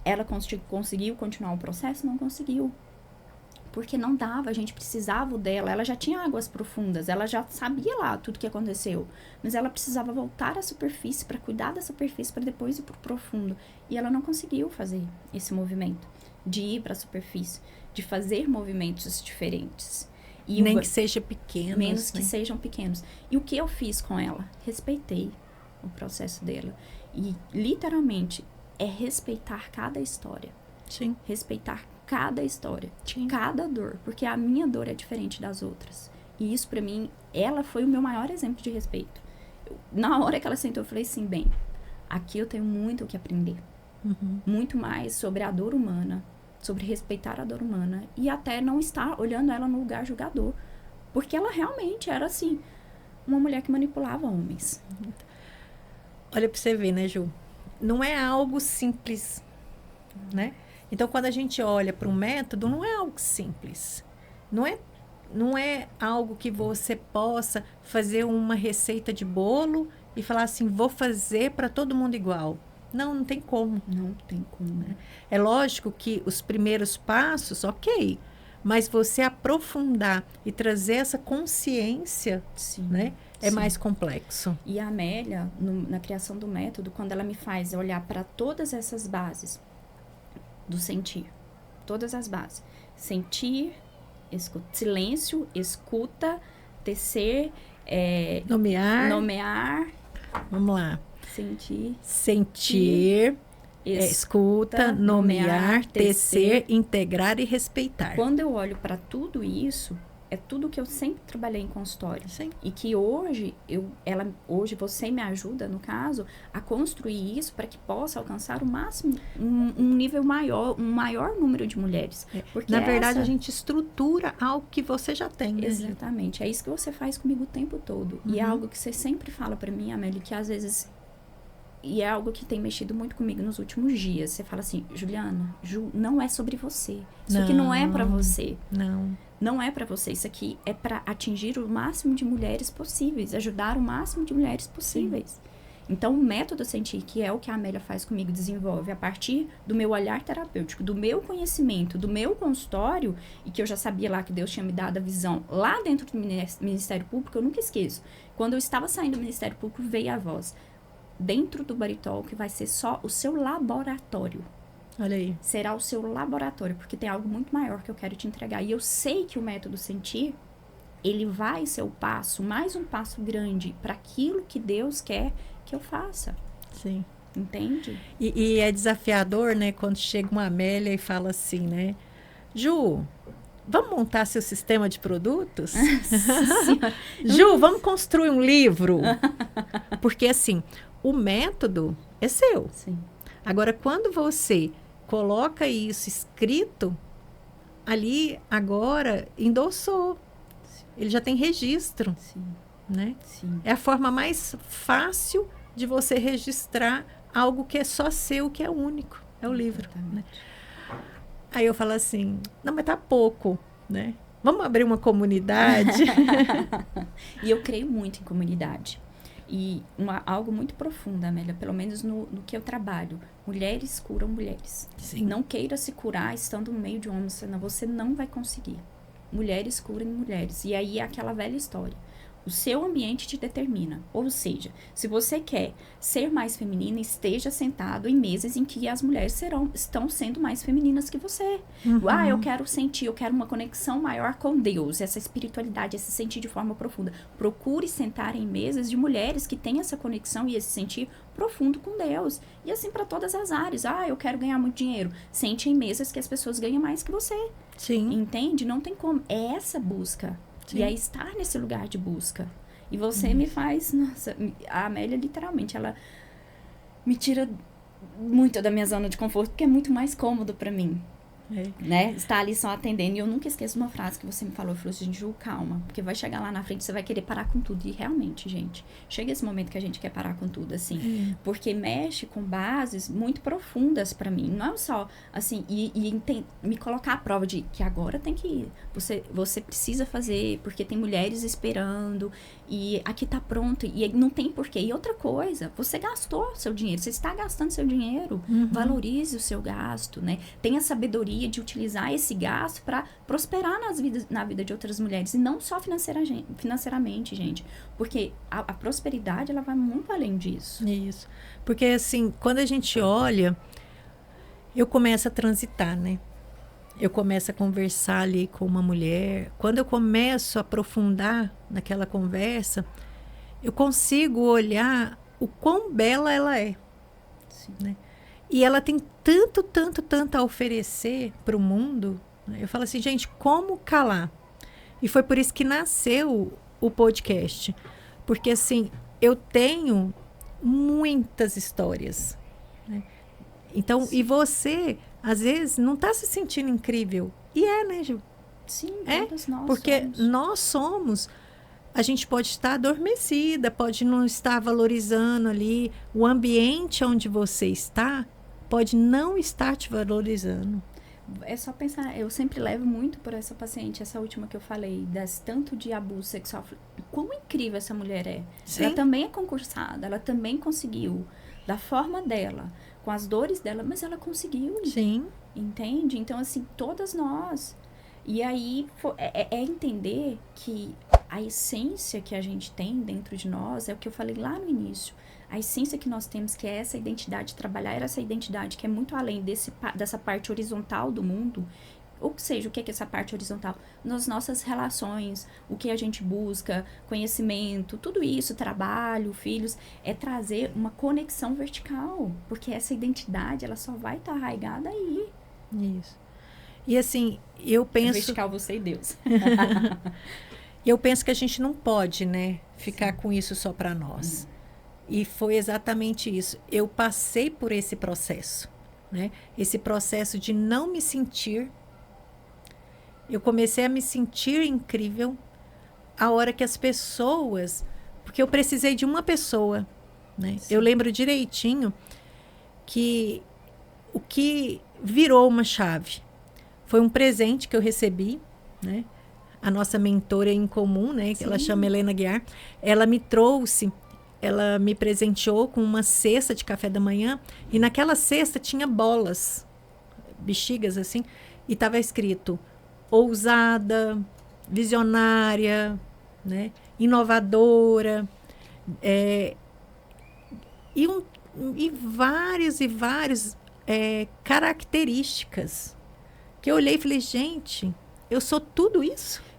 Ela conseguiu continuar o processo? Não conseguiu. Porque não dava, a gente precisava dela. Ela já tinha águas profundas, ela já sabia lá tudo que aconteceu. Mas ela precisava voltar à superfície, para cuidar da superfície, para depois ir para o profundo. E ela não conseguiu fazer esse movimento de ir para a superfície, de fazer movimentos diferentes. E nem que seja pequeno. Menos que sejam pequenos. E o que eu fiz com ela? Respeitei o processo dela. E, literalmente, é respeitar cada história. Sim. Respeitar cada história. Cada dor. Porque a minha dor é diferente das outras. E isso, pra mim, ela foi o meu maior exemplo de respeito. Na hora que ela sentou, eu falei assim, bem, aqui eu tenho muito o que aprender. Muito mais sobre a dor humana, sobre respeitar a dor humana. E até não estar olhando ela no lugar julgador. Porque ela realmente era, assim, uma mulher que manipulava homens. Olha para você ver, né, Ju? Não é algo simples, né? Então, quando a gente olha para um método, não é algo simples. Não é algo que você possa fazer uma receita de bolo e falar assim, vou fazer para todo mundo igual. Não, não tem como. Não tem como. Né? É lógico que os primeiros passos, ok, mas você aprofundar e trazer essa consciência, Sim, né, é sim. mais complexo. E a Amélia, na criação do método, quando ela me faz olhar para todas essas bases do sentir, todas as bases, sentir, silêncio, escuta, tecer, nomear, vamos lá, sentir, escuta, nomear, tecer, integrar e respeitar. Quando eu olho para tudo isso, é tudo que eu sempre trabalhei em consultório. Sim. E que hoje, hoje você me ajuda, no caso, a construir isso para que possa alcançar o máximo, um nível maior, um maior número de mulheres. Porque na verdade, a gente estrutura algo que você já tem. Né? Exatamente. É isso que você faz comigo o tempo todo. E é algo que você sempre fala para mim, Amélia, que às vezes... E é algo que tem mexido muito comigo nos últimos dias. Você fala assim, Juliana, não é sobre você. Isso aqui não é para você. Não é para você. Isso aqui é para atingir o máximo de mulheres possíveis. Ajudar o máximo de mulheres possíveis. Sim. Então, o método Sentir, que é o que a Amélia faz comigo, desenvolve a partir do meu olhar terapêutico, do meu conhecimento, do meu consultório, e que eu já sabia lá que Deus tinha me dado a visão lá dentro do Ministério Público, eu nunca esqueço. Quando eu estava saindo do Ministério Público, veio a voz. Dentro do Baritol, que vai ser só o seu laboratório. Olha aí. Será o seu laboratório, porque tem algo muito maior que eu quero te entregar. E eu sei que o método Sentir, ele vai ser o passo, mais um passo grande para aquilo que Deus quer que eu faça. Sim. Entende? E é desafiador, né, quando chega uma Amélia e fala assim, né? Ju, vamos montar seu sistema de produtos? Ju, vamos construir um livro? Porque, assim, o método é seu. Sim. Agora, quando você coloca isso escrito, ali, agora, endossou. Ele já tem registro. Sim. Né? Sim. É a forma mais fácil de você registrar algo que é só seu, que é único. É o livro. Né? Aí eu falo assim, não, mas tá pouco, né? Vamos abrir uma comunidade? E eu creio muito em comunidade. E algo muito profundo, Amélia, pelo menos no que eu trabalho. Mulheres curam mulheres. Sim. Não queira se curar estando no meio de homens, senão você não vai conseguir. Mulheres curam mulheres. E aí é aquela velha história. O seu ambiente te determina. Ou seja, se você quer ser mais feminina, esteja sentado em mesas em que as mulheres estão sendo mais femininas que você. Eu quero sentir, eu quero uma conexão maior com Deus, essa espiritualidade, esse sentir de forma profunda. Procure sentar em mesas de mulheres que têm essa conexão e esse sentir profundo com Deus. E assim para todas as áreas. Eu quero ganhar muito dinheiro. Sente em mesas que as pessoas ganham mais que você. Sim. Entende? Não tem como. É essa busca. Sim. E é estar nesse lugar de busca. E você me faz... Nossa, a Amélia, literalmente, ela me tira muito da minha zona de conforto, porque é muito mais cômodo pra mim. Né? Estar ali só atendendo. E eu nunca esqueço uma frase que você me falou. Falou assim, Ju, calma. Porque vai chegar lá na frente, você vai querer parar com tudo. E realmente, gente, chega esse momento que a gente quer parar com tudo, assim. Porque mexe com bases muito profundas pra mim. Não é só, assim, me colocar à prova de que agora tem que ir. Você precisa fazer, porque tem mulheres esperando. E aqui tá pronto. E não tem porquê. E outra coisa, você gastou seu dinheiro. Você está gastando seu dinheiro. Valorize o seu gasto, né? Tenha sabedoria de utilizar esse gasto para prosperar na vida de outras mulheres. E não só financeiramente, gente. Porque a prosperidade, ela vai muito além disso. Isso. Porque, assim, quando a gente olha, eu começo a transitar, né? Eu começo a conversar ali com uma mulher. Quando eu começo a aprofundar naquela conversa, eu consigo olhar o quão bela ela é. Sim. Né? E ela tem tanto a oferecer para o mundo. Né? Eu falo assim, gente, como calar? E foi por isso que nasceu o podcast. Porque, assim, eu tenho muitas histórias. Né? Então, e você, às vezes, não está se sentindo incrível. E né, Ju? Sim, todas nós porque somos. Nós somos a gente pode estar adormecida, pode não estar valorizando ali. O ambiente onde você está pode não estar te valorizando. É só pensar, eu sempre levo muito por essa paciente, essa última que eu falei, tanto de abuso sexual. Quão incrível essa mulher é. Sim. Ela também é concursada, ela também conseguiu, da forma dela, com as dores dela, mas ela conseguiu. Sim. Entende? Então, assim, todas nós. E aí, é entender que a essência que a gente tem dentro de nós, é o que eu falei lá no início. A essência que nós temos, que é essa identidade, trabalhar essa identidade, que é muito além dessa parte horizontal do mundo. Ou seja, o que é essa parte horizontal? Nas nossas relações, o que a gente busca, conhecimento, tudo isso, trabalho, filhos, é trazer uma conexão vertical. Porque essa identidade, ela só vai estar arraigada aí. Isso. E assim, eu penso... Vertical você e Deus. Eu penso que a gente não pode, né, ficar com isso só para nós. E foi exatamente isso. Eu passei por esse processo, né? Esse processo de não me sentir. Eu comecei a me sentir incrível a hora que as pessoas... Porque eu precisei de uma pessoa, né? Eu lembro direitinho que o que virou uma chave foi um presente que eu recebi, né? A nossa mentora em comum, né? Que ela chama Helena Guiar. Ela me trouxe... Ela me presenteou com uma cesta de café da manhã. E naquela cesta tinha bolas, bexigas assim. E estava escrito ousada, visionária, né, inovadora. E várias características. Que eu olhei e falei, gente, eu sou tudo isso.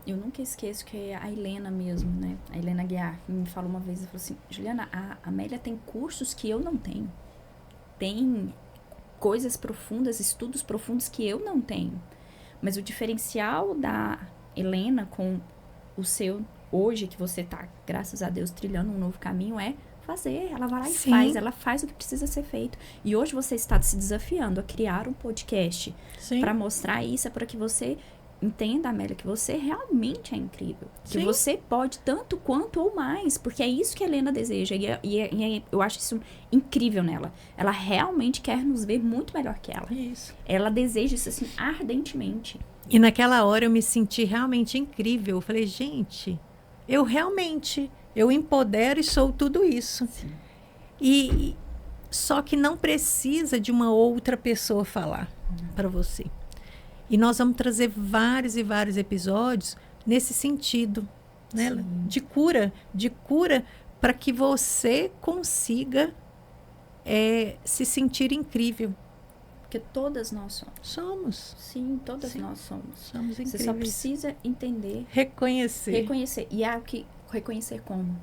Eu nunca esqueço que a Helena mesmo, né? A Helena Guiar me falou uma vez, ela falou assim, Juliana, a Amélia tem cursos que eu não tenho. Tem coisas profundas, estudos profundos que eu não tenho. Mas o diferencial da Helena com o seu hoje, que você tá, graças a Deus, trilhando um novo caminho, é fazer. Ela vai lá e faz. Ela faz o que precisa ser feito. E hoje você está se desafiando a criar um podcast para mostrar isso, é para que você... Entenda, Amélia, que você realmente é incrível. Que você pode tanto quanto ou mais. Porque é isso que a Helena deseja. E eu acho isso incrível nela. Ela realmente quer nos ver muito melhor que ela. Isso. Ela deseja isso, assim, ardentemente. E naquela hora eu me senti realmente incrível. Eu falei, gente, eu empodero e sou tudo isso. Sim. Só que não precisa de uma outra pessoa falar para você. E nós vamos trazer vários e vários episódios nesse sentido, né? De cura para que você consiga se sentir incrível. Porque todas nós somos. Somos. Sim, todas nós somos. Somos incríveis. Você só precisa entender. Reconhecer. E há que reconhecer como?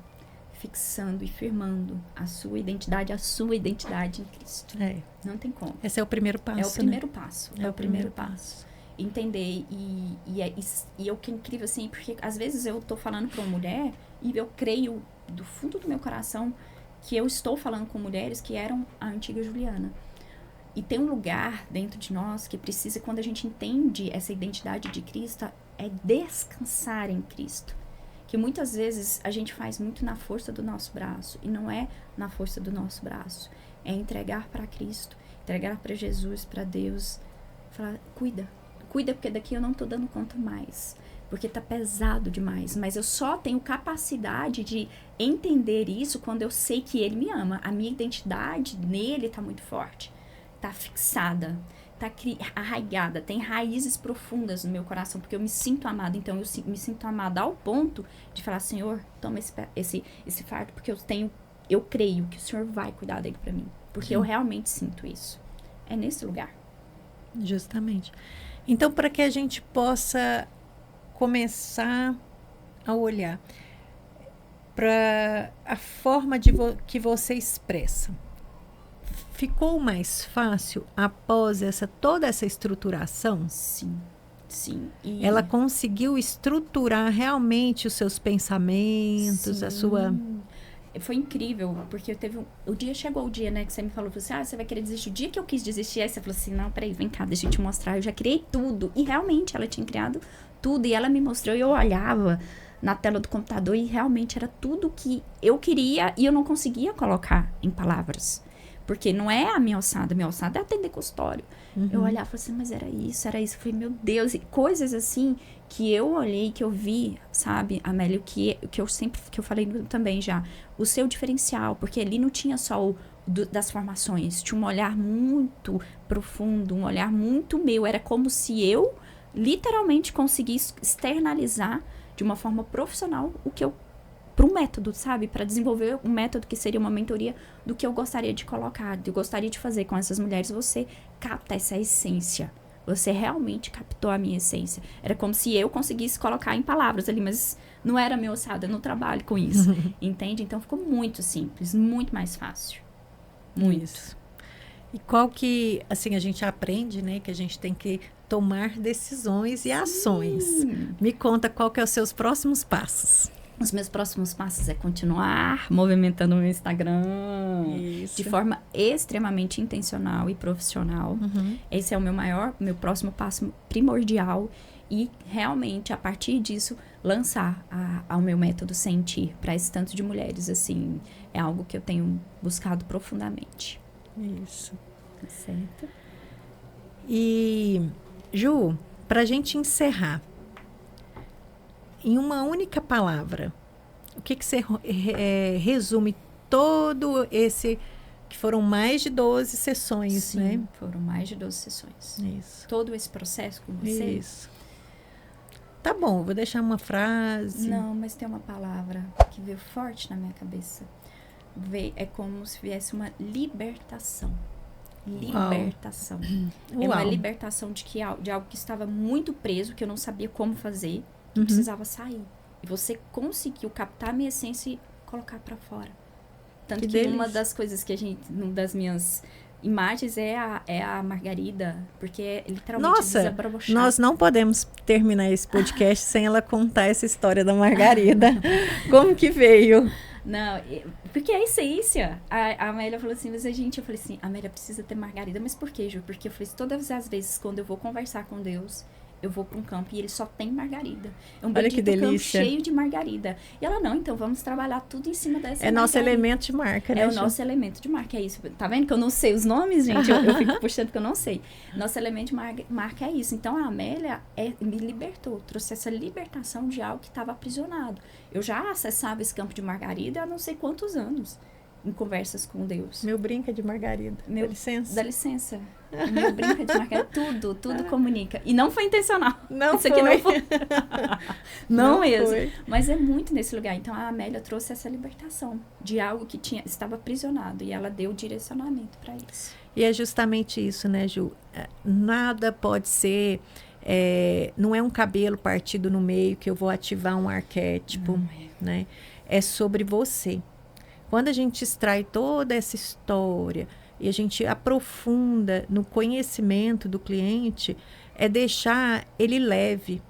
Fixando e firmando a sua identidade em Cristo. Não tem como. Esse é o primeiro passo. É o primeiro passo. É o primeiro passo. Entender. E é o que é incrível, assim, porque às vezes eu tô falando para uma mulher e eu creio do fundo do meu coração que eu estou falando com mulheres que eram a antiga Juliana. E tem um lugar dentro de nós que precisa, quando a gente entende essa identidade de Cristo, é descansar em Cristo. Que muitas vezes a gente faz muito na força do nosso braço. E não é na força do nosso braço. É entregar para Cristo. Entregar para Jesus, para Deus. Falar, cuida, porque daqui eu não tô dando conta mais. Porque tá pesado demais. Mas eu só tenho capacidade de entender isso quando eu sei que Ele me ama. A minha identidade nele tá muito forte. Tá fixada. Tá arraigada. Tem raízes profundas no meu coração. Porque eu me sinto amada. Então eu me sinto amada ao ponto de falar, Senhor, toma esse fardo. Porque eu creio que o Senhor vai cuidar dele pra mim. Porque eu realmente sinto isso. É nesse lugar. Justamente. Então, para que a gente possa começar a olhar para a forma que você expressa, ficou mais fácil após toda essa estruturação? Sim. Ela conseguiu estruturar realmente os seus pensamentos, a sua... Foi incrível, porque chegou o dia, né, que você me falou assim, você vai querer desistir. O dia que eu quis desistir, aí você falou assim, não, peraí, vem cá, deixa eu te mostrar, eu já criei tudo. E realmente, ela tinha criado tudo, e ela me mostrou, e eu olhava na tela do computador e realmente era tudo que eu queria e eu não conseguia colocar em palavras. Porque não é a minha alçada é atender consultório. Eu olhava e falei assim, mas era isso. Eu falei, meu Deus, e coisas assim que eu olhei, que eu vi, sabe, Amélia, que eu falei também já, o seu diferencial, porque ali não tinha só das formações, tinha um olhar muito profundo, um olhar muito meu, era como se eu literalmente conseguisse externalizar de uma forma profissional o que eu para um método, sabe? Para desenvolver um método que seria uma mentoria do que eu gostaria de colocar, eu gostaria de fazer com essas mulheres. Você capta essa essência. Você realmente captou a minha essência. Era como se eu conseguisse colocar em palavras ali, mas não era meu ossada, eu não trabalho com isso. Entende? Então ficou muito simples, muito mais fácil. Muito. Isso. E qual que, assim, a gente aprende, né? Que a gente tem que tomar decisões e ações. Me conta qual que é os seus próximos passos. Os meus próximos passos é continuar movimentando o meu Instagram de forma extremamente intencional e profissional. Esse é o meu próximo passo primordial. E realmente, a partir disso, lançar o meu método Sentir para esse tanto de mulheres. Assim, é algo que eu tenho buscado profundamente. Isso. Certo. E, Ju, para a gente encerrar, em uma única palavra, o que você resume todo esse... que foram mais de 12 sessões, Sim, né? Foram mais de 12 sessões. Isso. Todo esse processo com você. Isso. Tá bom, vou deixar uma frase. Não, mas tem uma palavra que veio forte na minha cabeça. É como se viesse uma libertação. Libertação. Uau. É uma libertação de algo que estava muito preso, que eu não sabia como fazer, que precisava sair. E você conseguiu captar a minha essência e colocar pra fora. Tanto que uma das coisas que uma das minhas imagens é a Margarida, porque é literalmente desabrochar. Nós não podemos terminar esse podcast sem ela contar essa história da Margarida. Como que veio? Não, porque é a essência. A Amélia falou assim, mas eu falei assim, a Amélia precisa ter Margarida. Mas por quê, Ju? Porque eu falei, todas as vezes quando eu vou conversar com Deus, eu vou para um campo e ele só tem margarida. É um bendito campo cheio de margarida. E ela, não, então vamos trabalhar tudo em cima dessa margarida. Nosso elemento de marca, né? É o nosso elemento de marca, é isso. Tá vendo que eu não sei os nomes, gente? Eu fico puxando que eu não sei. Nosso elemento de marca é isso. Então, a Amélia me libertou, trouxe essa libertação de algo que estava aprisionado. Eu já acessava esse campo de margarida há não sei quantos anos, em conversas com Deus. Meu brinca de margarida. Dá licença. Dá licença. Meu brinca de margarida. Tudo comunica. E não foi intencional. Não Isso foi. Aqui não foi. não mesmo. Foi. Mas é muito nesse lugar. Então, a Amélia trouxe essa libertação de algo que estava aprisionado. E ela deu direcionamento para isso. E é justamente isso, né, Ju? Nada pode ser... não é um cabelo partido no meio que eu vou ativar um arquétipo, né? É sobre você. Quando a gente extrai toda essa história e a gente aprofunda no conhecimento do cliente, é deixar ele leve.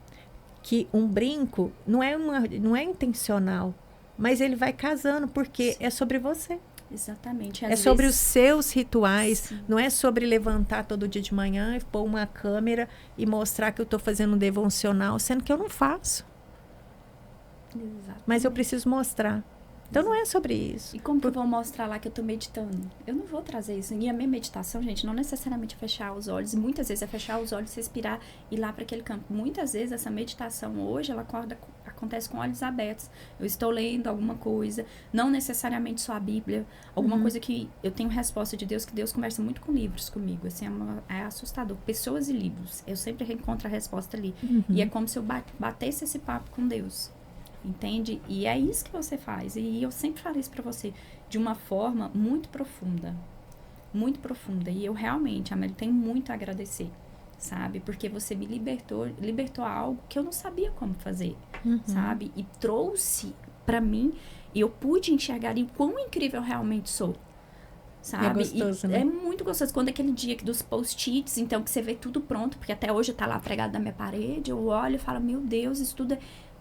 Que um brinco não é intencional, mas ele vai casando, porque é sobre você. Exatamente. É sobre os seus rituais, não é sobre levantar todo dia de manhã e pôr uma câmera e mostrar que eu estou fazendo um devocional, sendo que eu não faço. Exatamente. Mas eu preciso mostrar. Então, não é sobre isso. E como que eu vou mostrar lá que eu tô meditando? Eu não vou trazer isso. E a minha meditação, gente, não necessariamente é fechar os olhos. E muitas vezes é fechar os olhos, respirar e ir lá para aquele campo. Muitas vezes essa meditação hoje, ela acontece com olhos abertos. Eu estou lendo alguma coisa, não necessariamente só a Bíblia. Alguma coisa que eu tenho resposta de Deus, que Deus conversa muito com livros comigo. Assim, é assustador. Pessoas e livros. Eu sempre reencontro a resposta ali. E é como se eu batesse esse papo com Deus. Entende? E é isso que você faz. E eu sempre falo isso pra você de uma forma muito profunda. Muito profunda. E eu realmente, Amélia, tenho muito a agradecer, sabe? Porque você me libertou algo que eu não sabia como fazer, sabe? E trouxe pra mim, e eu pude enxergar o quão incrível eu realmente sou. Sabe? É gostoso, né? É muito gostoso. Quando é aquele dia dos post-its, então, que você vê tudo pronto, porque até hoje tá lá pregado na minha parede, eu olho e falo, meu Deus, isso tudo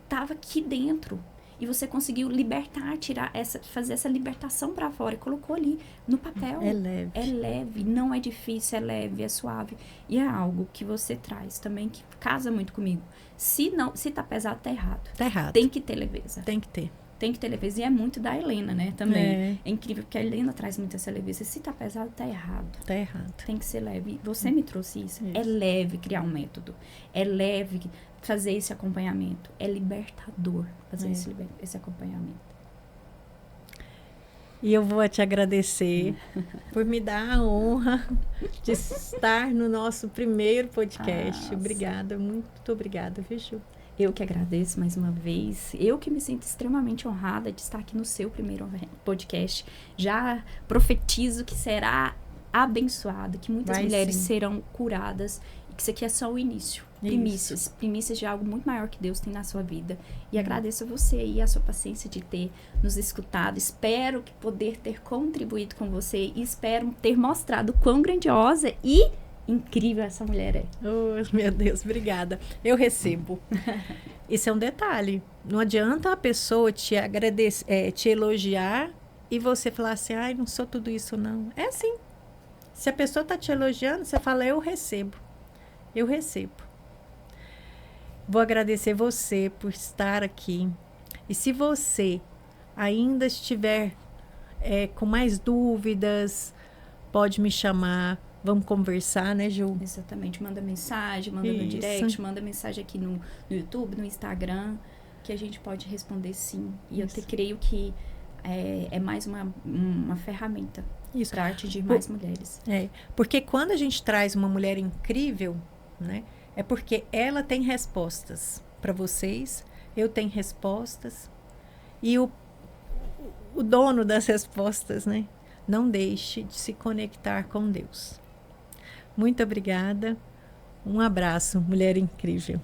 tava aqui dentro. e você conseguiu libertar, fazer essa libertação para fora e colocou ali no papel. É leve. É leve, não é difícil, é leve, é suave. E é algo que você traz também que casa muito comigo. Se tá pesado, tá errado. Tá errado. Tem que ter leveza. Tem que ter. Tem que ter leveza. E é muito da Helena, né? Também. É incrível, porque a Helena traz muito essa leveza. Se tá pesado, tá errado. Tá errado. Tem que ser leve. Você me trouxe isso. É leve criar um método. É leve fazer esse acompanhamento. É libertador fazer esse acompanhamento. E eu vou te agradecer por me dar a honra de estar no nosso primeiro podcast. Obrigada, muito obrigada, viu, Ju? Eu que agradeço mais uma vez. Eu que me sinto extremamente honrada de estar aqui no seu primeiro podcast. Já profetizo que será abençoado, que muitas mulheres serão curadas e que isso aqui é só o início. Primícias de algo muito maior que Deus tem na sua vida. E agradeço a você e a sua paciência de ter nos escutado. Espero poder ter contribuído com você e espero ter mostrado quão grandiosa e incrível essa mulher é. Oh, meu Deus, obrigada. Eu recebo. Isso é um detalhe. Não adianta a pessoa te agradecer, te elogiar e você falar assim, ai, não sou tudo isso, não. É assim. Se a pessoa está te elogiando, você fala, eu recebo. Eu recebo. Vou agradecer você por estar aqui. E se você ainda estiver com mais dúvidas, pode me chamar. Vamos conversar, né, Ju? Exatamente. Manda mensagem, manda no direct, manda mensagem aqui no YouTube, no Instagram, que a gente pode responder sim. E eu creio que é mais uma ferramenta para atingir mais mulheres. Porque quando a gente traz uma mulher incrível, né, é porque ela tem respostas para vocês, eu tenho respostas, e o dono das respostas, né, não deixe de se conectar com Deus. Muito obrigada. Um abraço, mulher incrível.